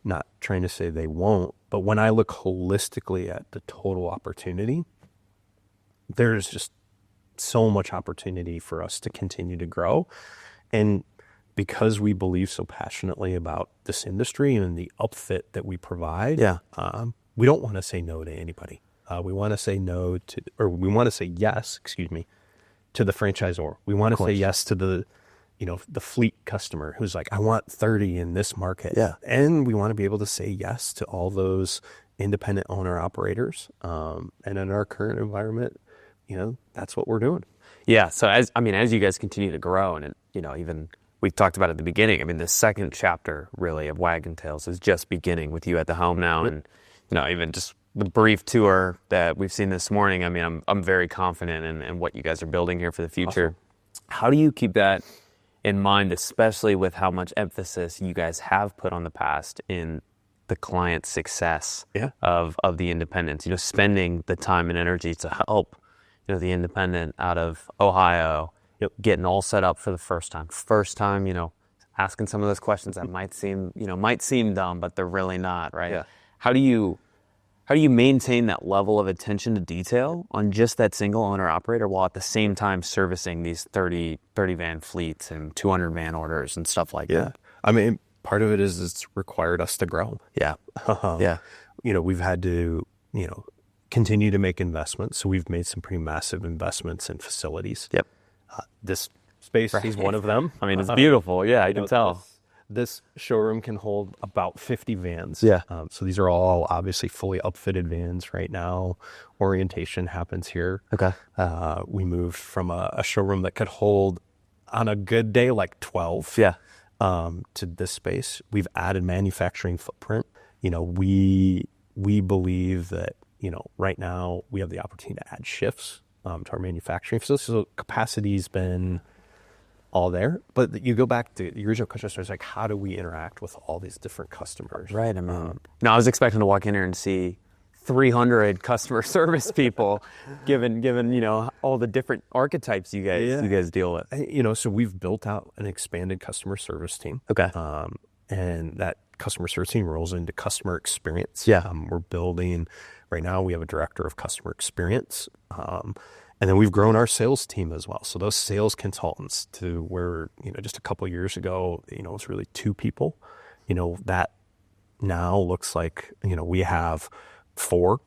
not trying to say they won't. But when I look holistically at the total opportunity, there's just so much opportunity for us to continue to grow. And because we believe so passionately about this industry and the upfit that we provide, we don't want to say no to anybody. We want to say yes, to the franchisor. We want to say yes to the fleet customer who's like, I want 30 in this market. Yeah. And we want to be able to say yes to all those independent owner operators. And in our current environment, that's what we're doing. Yeah. So as you guys continue to grow, and even we talked about at the beginning, I mean, the second chapter really of Wag'n Tails is just beginning with you at the helm now. And, even just the brief tour that we've seen this morning, I mean, I'm very confident in what you guys are building here for the future. Awesome. How do you keep that in mind, especially with how much emphasis you guys have put on the past in the client success of the independents, spending the time and energy to help, the independent out of Ohio, getting all set up for the first time, asking some of those questions that might seem dumb, but they're really not, right? Yeah. How do you maintain that level of attention to detail on just that single owner operator while at the same time servicing these 30 van fleets and 200 van orders and stuff like that? I mean, part of it is it's required us to grow. Yeah. We've had to, continue to make investments. So we've made some pretty massive investments in facilities. Yep. This space is one of them. I mean, it's beautiful. Yeah, I can tell. This showroom can hold about 50 vans. Yeah. So these are all obviously fully upfitted vans right now. Orientation happens here. Okay. We moved from a showroom that could hold, on a good day, like 12. Yeah. To this space. We've added manufacturing footprint. We believe that, right now we have the opportunity to add shifts to our manufacturing facility. So capacity's been all there. But you go back to the original question, so it's like, how do we interact with all these different customers? Right. I mean, no, I was expecting to walk in here and see 300 customer service people, given all the different archetypes you guys deal with. So we've built out an expanded customer service team. Okay. And that customer service team rolls into customer experience. Yeah. We're building, right now we have a director of customer experience. And then we've grown our sales team as well. So those sales consultants, to where, just a couple of years ago, it's really 2 people, that now looks like, we have 4.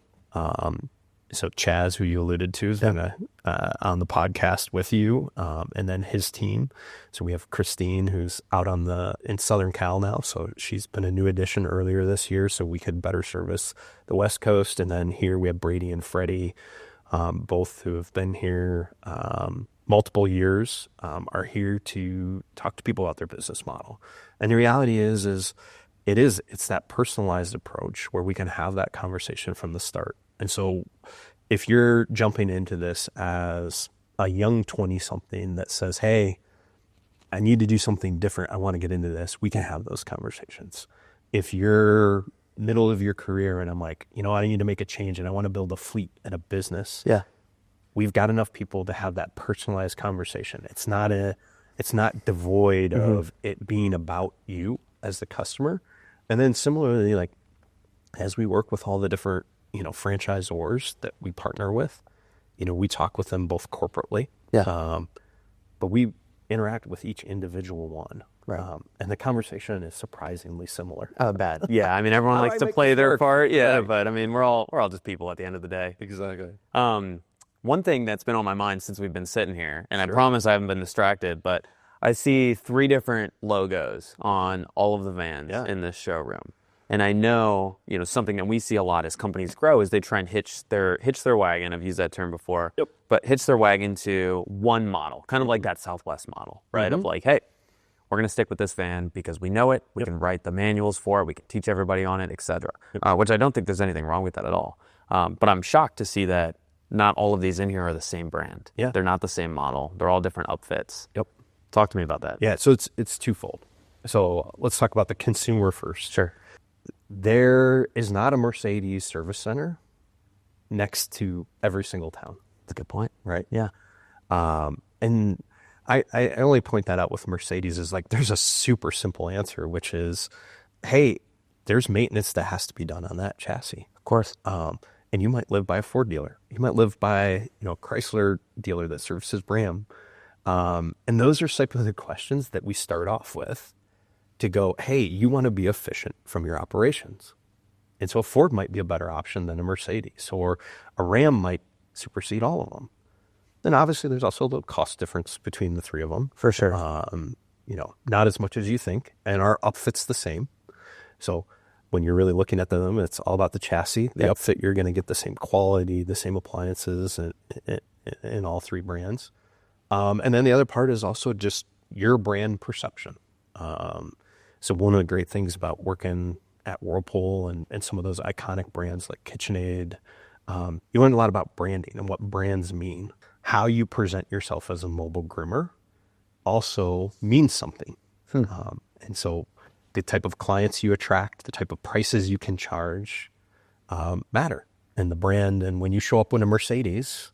So Chaz, who you alluded to, is been on the podcast with you, and then his team. So we have Christine, who's out in Southern Cal now. So she's been a new addition earlier this year, so we could better service the West Coast. And then here we have Brady and Freddy, both who have been here multiple years, are here to talk to people about their business model. And the reality is it's that personalized approach where we can have that conversation from the start. And so if you're jumping into this as a young 20-something that says, hey, I need to do something different, I want to get into this, we can have those conversations. If you're middle of your career and I'm like, I need to make a change and I want to build a fleet and a business, we've got enough people to have that personalized conversation. It's not devoid of it being about you as the customer. And then similarly, like, as we work with all the different, franchisors that we partner with, we talk with them both corporately. Yeah. But we interact with each individual one. Right. And the conversation is surprisingly similar. Oh, bad. Yeah. I mean, everyone likes to play their part. Yeah. Right. But I mean, we're all just people at the end of the day. Exactly. One thing that's been on my mind since we've been sitting here, and I promise I haven't been distracted, but I see 3 different logos on all of the vans in this showroom. And I know, something that we see a lot as companies grow is they try and hitch their wagon. I've used that term before. Yep. But hitch their wagon to one model, kind of like that Southwest model, right? Of like, hey, we're going to stick with this van because we know it. We can write the manuals for it. We can teach everybody on it, et cetera. Which I don't think there's anything wrong with that at all. But I'm shocked to see that not all of these in here are the same brand. Yeah. They're not the same model. They're all different upfits. Yep. Talk to me about that. Yeah. So it's twofold. So let's talk about the consumer first. Sure. There is not a Mercedes service center next to every single town. That's a good point. Right? Yeah. And I only point that out with Mercedes is like, there's a super simple answer, which is, hey, there's maintenance that has to be done on that chassis. Of course. And you might live by a Ford dealer. You might live by, a Chrysler dealer that services Ram. And those are type of the questions that we start off with to go, hey, you want to be efficient from your operations. And so a Ford might be a better option than a Mercedes, or a Ram might supersede all of them. Then obviously there's also a little cost difference between the 3 of them. For sure. Not as much as you think. And our upfit's the same. So when you're really looking at them, it's all about the chassis. The upfit, you're going to get the same quality, the same appliances in all 3 brands. And then the other part is also just your brand perception. So one of the great things about working at Whirlpool and some of those iconic brands like KitchenAid, you learn a lot about branding and what brands mean. How you present yourself as a mobile groomer also means something. And so the type of clients you attract, the type of prices you can charge matter. And the brand, and when you show up with a Mercedes,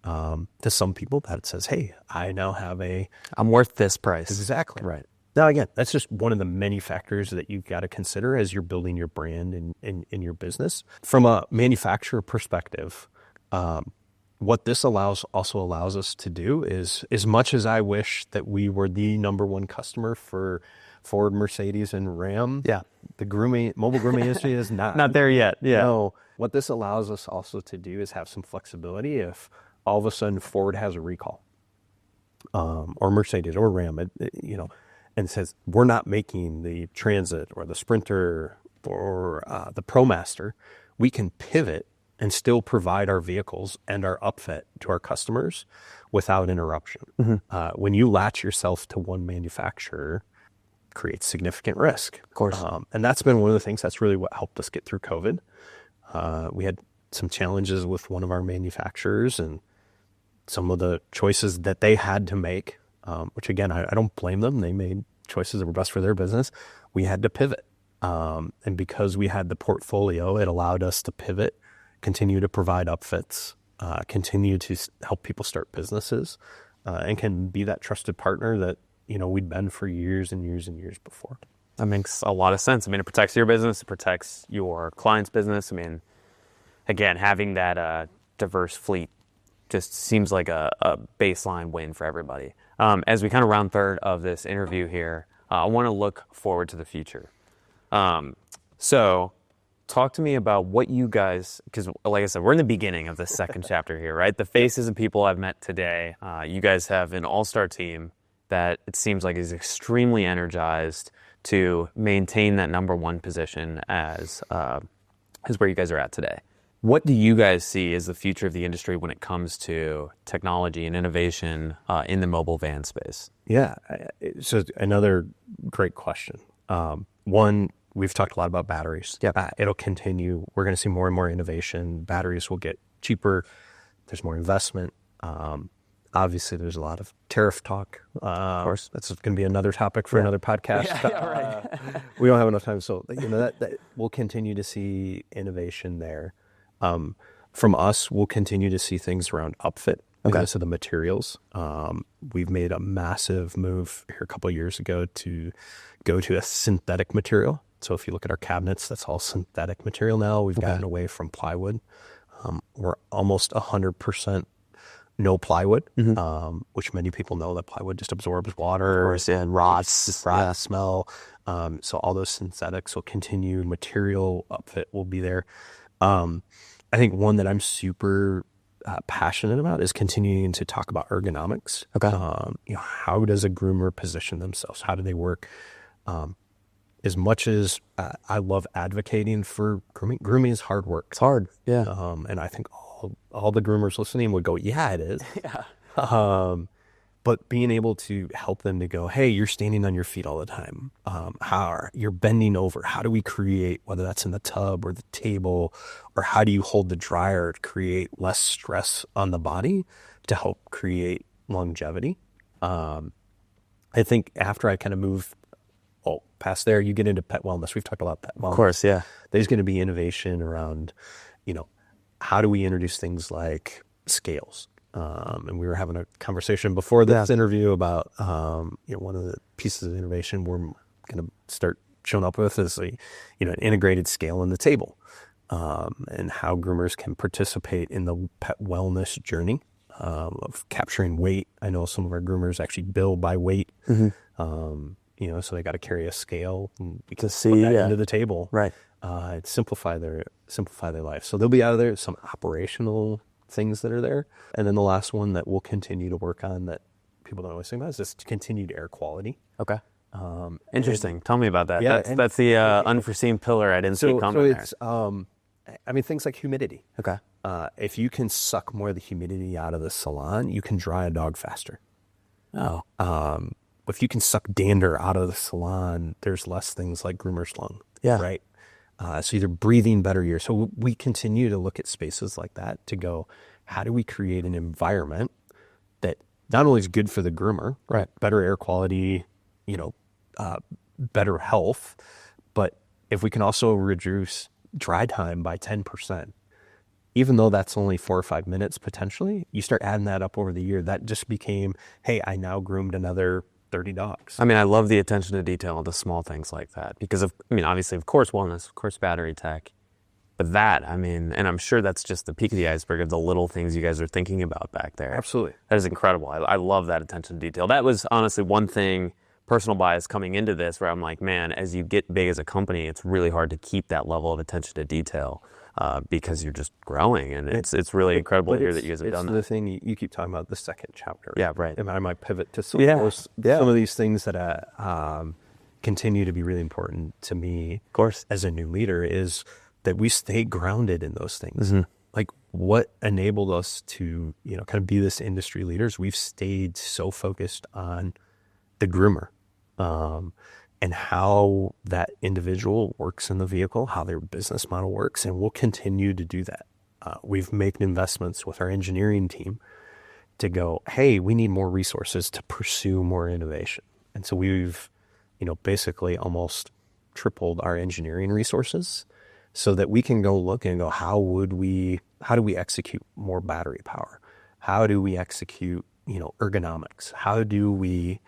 to some people that says, hey, I now have I'm worth this price. Exactly. Right. Now, again, that's just one of the many factors that you've got to consider as you're building your brand in your business. From a manufacturer perspective, what this also allows us to do is, as much as I wish that we were the number one customer for Ford, Mercedes, and Ram, the mobile grooming industry is not. Not there yet. Yeah. No, what this allows us also to do is have some flexibility if all of a sudden Ford has a recall, or Mercedes or Ram, and says, we're not making the Transit or the Sprinter or the ProMaster, we can pivot and still provide our vehicles and our upfit to our customers without interruption. When you latch yourself to one manufacturer, creates significant risk. Of course. And that's been one of the things that's really what helped us get through COVID. We had some challenges with one of our manufacturers and some of the choices that they had to make, which again, I don't blame them. They made choices that were best for their business. We had to pivot. And because we had the portfolio, it allowed us to pivot, continue to provide upfits, continue to help people start businesses, and can be that trusted partner that, we'd been for years and years and years before. That makes a lot of sense. I mean, it protects your business, it protects your client's business. I mean, again, having that diverse fleet just seems like a baseline win for everybody. As we kind of round third of this interview here, I want to look forward to the future. So talk to me about what you guys, because like I said, we're in the beginning of the second chapter here, right? The faces of people I've met today, you guys have an all-star team that it seems like is extremely energized to maintain that number one position as where you guys are at today. What do you guys see as the future of the industry when it comes to technology and innovation in the mobile van space? Yeah, so another great question. One, we've talked a lot about batteries. Yeah. It'll continue. We're going to see more and more innovation. Batteries will get cheaper. There's more investment. Obviously, there's a lot of tariff talk. Of course. That's going to be another topic for another podcast. Right. We don't have enough time. So, that we'll continue to see innovation there. From us, we'll continue to see things around upfit because of the materials. We've made a massive move here a couple of years ago to go to a synthetic material. So if you look at our cabinets, that's all synthetic material now. We've gotten away from plywood. We're almost 100% no plywood, which many people know that plywood just absorbs water. Of course, yeah, and rots, smell. So all those synthetics will continue. Material upfit will be there. I think one that I'm super passionate about is continuing to talk about ergonomics. How does a groomer position themselves? How do they work? As much as I love advocating for grooming is hard work. It's hard, yeah. And I think all the groomers listening would go, yeah, it is. But being able to help them to go, hey, you're standing on your feet all the time. You're bending over. How do we create, whether that's in the tub or the table, or how do you hold the dryer to create less stress on the body to help create longevity? I think after I kind of move past there, you get into pet wellness. We've talked about pet wellness. Of course, yeah. There's going to be innovation around, how do we introduce things like scales? And we were having a conversation before this interview about, one of the pieces of innovation we're going to start showing up with is an integrated scale in the table, and how groomers can participate in the pet wellness journey of capturing weight. I know some of our groomers actually bill by weight, so they got to carry a scale to see put that into the table, right? Simplify their life. So they'll be out of there. Some operational things that are there. And then the last one that we'll continue to work on that people don't always think about is just continued air quality. Okay. Interesting. Tell me about that. Yeah, that's the unforeseen pillar I didn't see coming there. So it's, things like humidity. Okay. If you can suck more of the humidity out of the salon, you can dry a dog faster. Oh. If you can suck dander out of the salon, there's less things like groomer's lung. Yeah. Right. So you're breathing better air. So we continue to look at spaces like that to go, how do we create an environment that not only is good for the groomer, right? Better air quality, better health, but if we can also reduce dry time by 10%, even though that's only 4 or 5 minutes potentially, you start adding that up over the year. That just became, hey, I now groomed another 30 dogs. I mean, I love the attention to detail of the small things like that because obviously, of course, wellness, of course, battery tech, but and I'm sure that's just the peak of the iceberg of the little things you guys are thinking about back there. Absolutely. That is incredible. I love that attention to detail. That was honestly one thing, personal bias coming into this, where I'm like, man, as you get big as a company, it's really hard to keep that level of attention to detail. because you're just growing, and it's really incredible to hear that you guys have done the that. thing you keep talking about, the second chapter. Yeah, right. And I might pivot to some, Yeah. some of these things that continue to be really important to me, Of course. as a new leader, is that we stay grounded in those things. Mm-hmm. Like, what enabled us to, kind of be this industry leaders? We've stayed so focused on the groomer, and how that individual works in the vehicle, how their business model works, and we'll continue to do that. We've made investments with our engineering team to go, hey, we need more resources to pursue more innovation. And so we've, basically almost tripled our engineering resources so that we can go look and go, how do we execute more battery power? How do we execute, ergonomics? How do we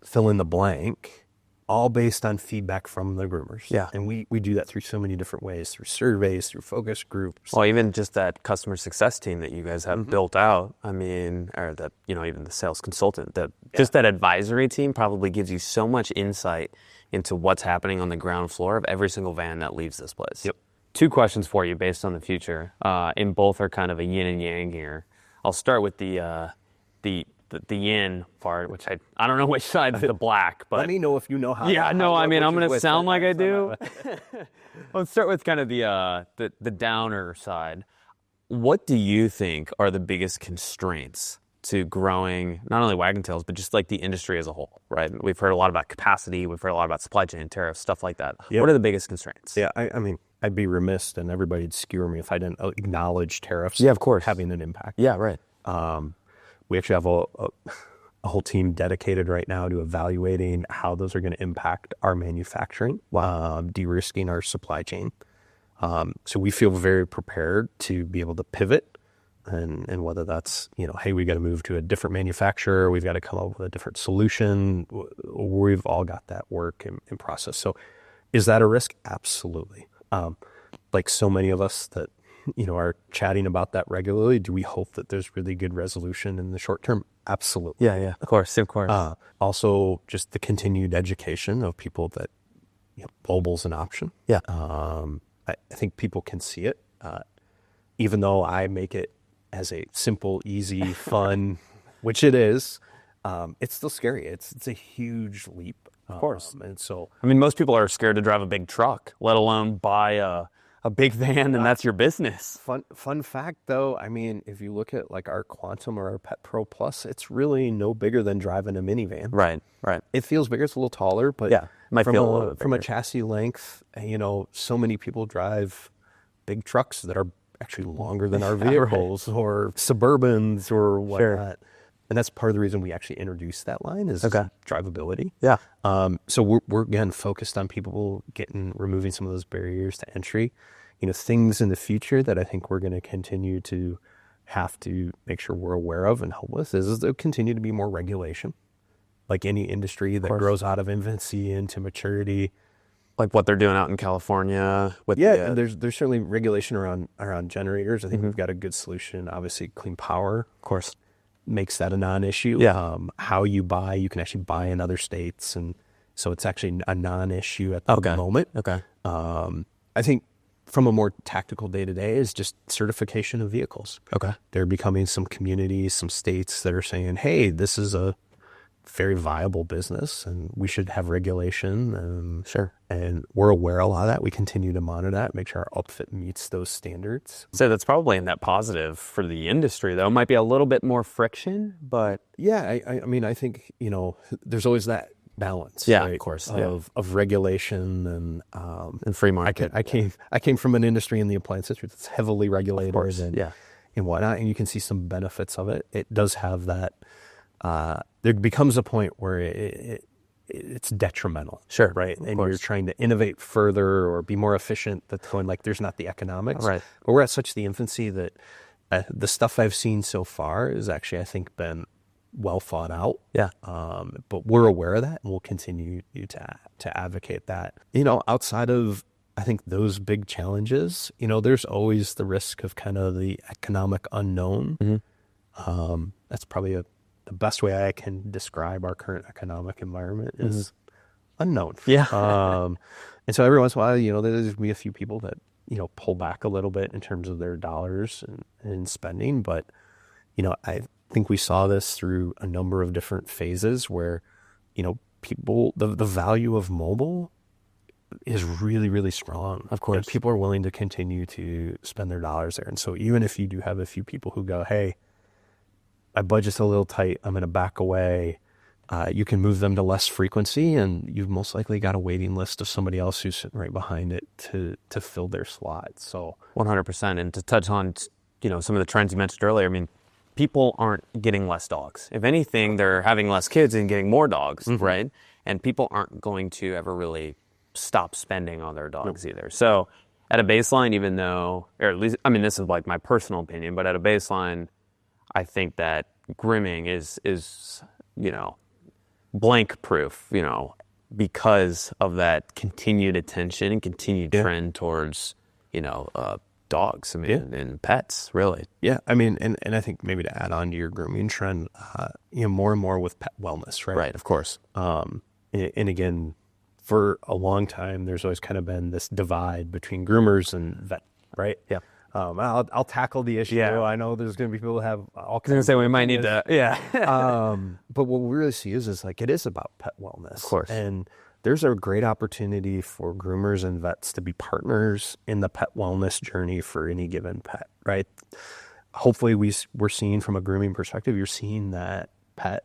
fill in the blank, all based on feedback from the groomers? Yeah. And we do that through so many different ways, through surveys, through focus groups. Well, even just that customer success team that you guys have built out, or that, even the sales consultant, just that advisory team probably gives you so much insight into what's happening on the ground floor of every single van that leaves this place. Yep. 2 questions for you based on the future, and both are kind of a yin and yang here. I'll start with the yin part, which I don't know which side's the black, but Let me know if you know how. yeah, no, I'm going to sound like I do. do. Let's start with kind of the downer side. What do you think are the biggest constraints to growing not only Wag'n Tails, but just like the industry as a whole, right? We've heard a lot about capacity. We've heard a lot about supply chain, tariffs, stuff like that. Yep. What are the biggest constraints? Yeah, I mean, I'd be remiss and everybody'd skewer me if I didn't acknowledge tariffs. Yeah, of course. Having an impact. Yeah, right. We actually have a whole team dedicated right now to evaluating how those are going to impact our manufacturing, de-risking our supply chain. So we feel very prepared to be able to pivot, and whether that's, hey, we got to move to a different manufacturer, we've got to come up with a different solution. We've all got that work in process. So is that a risk? Absolutely. Like so many of us that, are chatting about that regularly, do we hope that there's really good resolution in the short term? Absolutely. Yeah, of course. Also, just the continued education of people that mobile's an option. Yeah. I think people can see it, even though I make it as a simple, easy, fun, which it is. It's still scary. It's a huge leap. Of course. And so, most people are scared to drive a big truck, let alone buy a big van, and that's your business. Fun fact, though, if you look at like our Quantum or our Pet Pro Plus, it's really no bigger than driving a minivan. Right. It feels bigger. It's a little taller, but yeah, it might feel a little bit from a bigger. chassis length, so many people drive big trucks that are actually longer than our vehicles, or Suburbans or whatnot. Sure. And that's part of the reason we actually introduced that line is drivability. Yeah. So we're again focused on people removing some of those barriers to entry. Things in the future that I think we're going to continue to have to make sure we're aware of and help with is there'll continue to be more regulation. Like any industry that grows out of infancy into maturity. Like what they're doing out in California with and there's certainly regulation around generators. I think we've got a good solution. Obviously, clean power, of course, makes that a non-issue. Yeah. How you can actually buy in other states, and so it's actually a non-issue at the moment. Okay. I think from a more tactical day-to-day is just certification of vehicles. Okay. There are becoming some communities, some states that are saying, hey, this is a very viable business and we should have regulation. Sure. And we're aware of a lot of that. We continue to monitor that, make sure our upfit meets those standards. So that's probably a net positive for the industry, though. It might be a little bit more friction, but... Yeah, I think, there's always that balance, yeah, right? Of course, of regulation and free market. I came from an industry in the appliance industry that's heavily regulated, and whatnot, and you can see some benefits of it. It does have that. There becomes a point where it's detrimental, sure, right? And course. You're trying to innovate further or be more efficient. That's going like there's not the economics, right? But we're at such the infancy that the stuff I've seen so far is actually, I think, been well thought out. Yeah. But we're aware of that, and we'll continue to advocate that. Outside of, I think, those big challenges, there's always the risk of kind of the economic unknown. Mm-hmm. That's probably the best way I can describe our current economic environment is unknown. Yeah. And so every once in a while, there's going to be a few people that pull back a little bit in terms of their dollars and spending. But, I think we saw this through a number of different phases where, people, the value of mobile is really, really strong. Of course. And people are willing to continue to spend their dollars there. And so even if you do have a few people who go, hey, my budget's a little tight, I'm going to back away, you can move them to less frequency, and you've most likely got a waiting list of somebody else who's sitting right behind it to fill their slot. So 100%. And to touch on, some of the trends you mentioned earlier, I mean, people aren't getting less dogs. If anything, they're having less kids and getting more dogs, right? And people aren't going to ever really stop spending on their dogs either. So at a baseline, even though, or at least, I mean, this is like my personal opinion, but at a baseline, I think that grooming is blank proof, because of that continued attention and continued trend towards, dogs, I mean, and pets, really. yeah, I mean, and I think maybe to add on to your grooming trend, more and more with pet wellness, right? Right, of course. And again, for a long time, there's always kind of been this divide between groomers and vet, right? Yeah. I'll tackle the issue. Yeah. I know there's going to be people who have all I was going kinds to say, of we might need to, but what we really see is like, it is about pet wellness. Of course. And there's a great opportunity for groomers and vets to be partners in the pet wellness journey for any given pet, right? Hopefully we're seeing from a grooming perspective, you're seeing that pet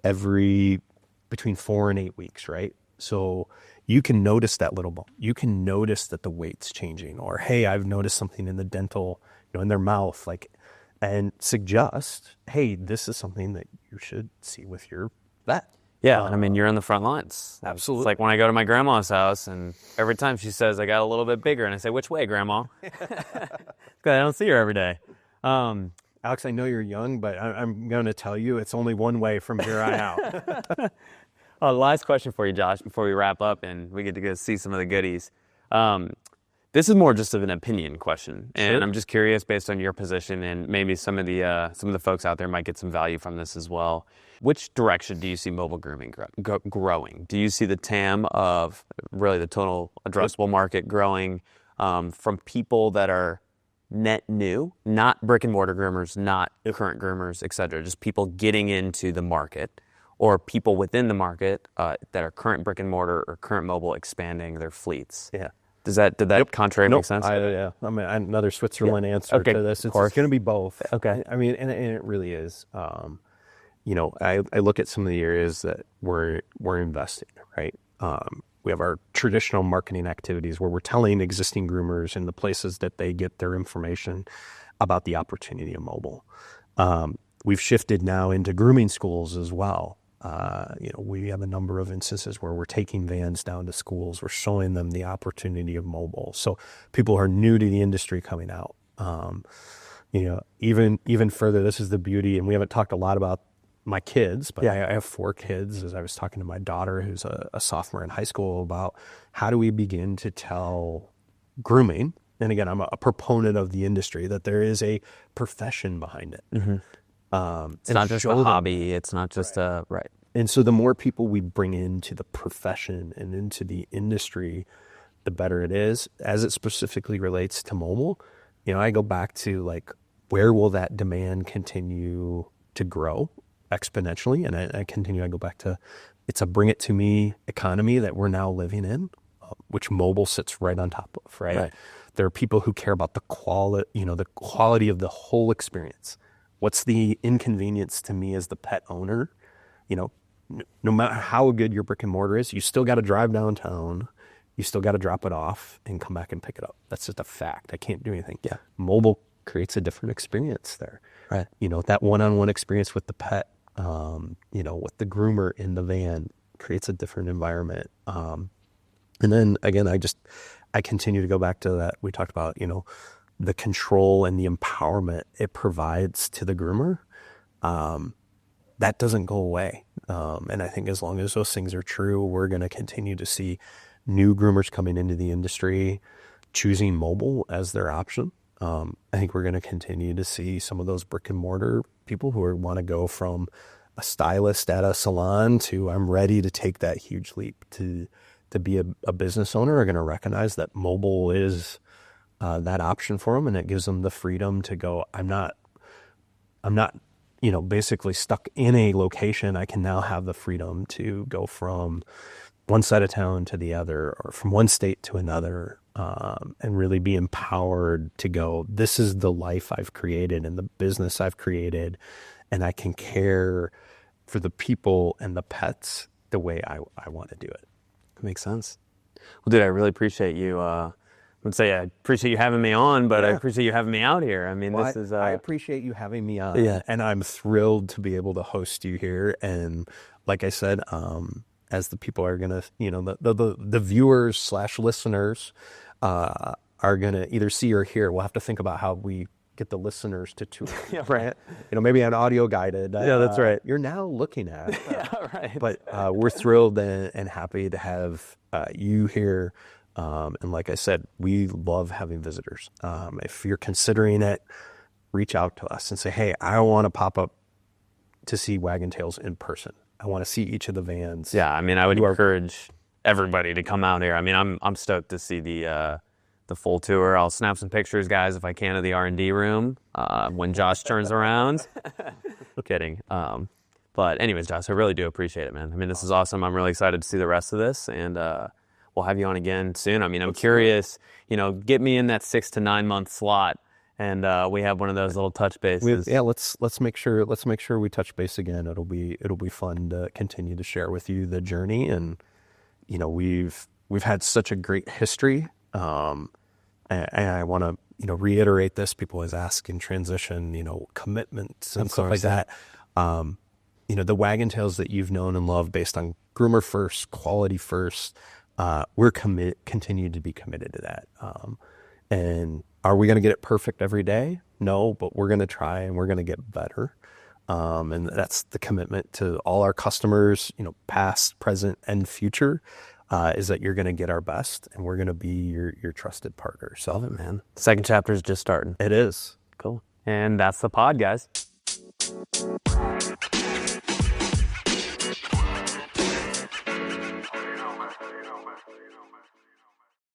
between 4 and 8 weeks, right? So you can notice that little bump. You can notice that the weight's changing, or, hey, I've noticed something in the dental, in their mouth, and suggest, hey, this is something that you should see with your vet. Yeah, and I mean, you're in the front lines. Absolutely. It's like when I go to my grandma's house, and every time she says I got a little bit bigger, and I say, which way, Grandma? Because I don't see her every day. Alex, I know you're young, but I'm going to tell you it's only one way from here on out. Last question for you, Josh, before we wrap up and we get to go see some of the goodies. This is more just of an opinion question, and Sure. I'm just curious, based on your position, and maybe some of the folks out there might get some value from this as well. Which direction do you see mobile grooming growing? Do you see the TAM of really the total addressable market growing from people that are net new, not brick and mortar groomers, not current groomers, et cetera, just people getting into the market, or people within the market that are current brick and mortar or current mobile expanding their fleets? Yeah. Did that contrary make sense? Yeah. I mean, another Switzerland answer Okay, to this. of It's course. going to be both. Okay. I mean, and it really is. I look at some of the areas that we're investing, right? We have our traditional marketing activities where we're telling existing groomers in the places that they get their information about the opportunity of mobile. We've shifted now into grooming schools as well. We have a number of instances where we're taking vans down to schools. We're showing them the opportunity of mobile. So people who are new to the industry coming out. Even further, this is the beauty, and we haven't talked a lot about my kids, but I have 4 kids. As I was talking to my daughter, who's a sophomore in high school, about how do we begin to tell grooming, and again, I'm a proponent of the industry, that there is a profession behind it. Mm-hmm. It's not just a hobby. It's not just right. And so the more people we bring into the profession and into the industry, the better it is. As it specifically relates to mobile, I go back to where will that demand continue to grow exponentially? And I go back to, it's a bring it to me economy that we're now living in, which mobile sits right on top of, right? There are people who care about the quality of the whole experience. What's the inconvenience to me as the pet owner? No matter how good your brick and mortar is, you still got to drive downtown. You still got to drop it off and come back and pick it up. That's just a fact. I can't do anything. Yeah. Mobile creates a different experience there. Right. That one-on-one experience with the pet, with the groomer in the van creates a different environment. And then again, I continue to go back to that. We talked about, the control and the empowerment it provides to the groomer. That doesn't go away. And I think as long as those things are true, we're going to continue to see new groomers coming into the industry, choosing mobile as their option. I think we're going to continue to see some of those brick and mortar people who want to go from a stylist at a salon to I'm ready to take that huge leap to be a business owner are going to recognize that mobile is that option for them, and it gives them the freedom to go, I'm not, basically stuck in a location. I can now have the freedom to go from one side of town to the other, or from one state to another, and really be empowered to go, this is the life I've created and the business I've created, and I can care for the people and the pets the way I want to do it. Makes sense. Well, dude, I really appreciate you. I would say I appreciate you having me on, but I appreciate you having me out here. I mean, this is... I appreciate you having me on. Yeah. And I'm thrilled to be able to host you here. And like I said, as the people are going to, the viewers / listeners are going to either see or hear, we'll have to think about how we get the listeners to tune. Yeah, right. Maybe an audio guided. Yeah, that's right. You're now looking at. Yeah, right. But we're thrilled and happy to have you here. And like I said, we love having visitors. If you're considering it, reach out to us and say, hey, I want to pop up to see Wag'n Tails in person. I want to see each of the vans. Yeah, I mean, I would encourage everybody to come out here. I mean, I'm stoked to see the full tour. I'll snap some pictures, guys, if I can, of the R&D room when Josh turns around. Kidding. But anyways, Josh, I really do appreciate it, man. I mean, this is awesome. I'm really excited to see the rest of this, and we'll have you on again soon. I mean, I'm curious, get me in that 6 to 9 month slot, and we have one of those little touch bases. Let's make sure we touch base again. It'll be fun to continue to share with you the journey, and we've had such a great history. And I want to reiterate this. People always ask in transition, commitments and stuff like that. The Wag'n Tails that you've known and loved based on groomer first, quality first, we're continue to be committed to that. And are we going to get it perfect every day? No, but we're going to try, and we're going to get better. And that's the commitment to all our customers, past, present, and future, is that you're going to get our best, and we're going to be your trusted partner. So, love it, man. Second chapter is just starting. It is. Cool. And that's the pod, guys.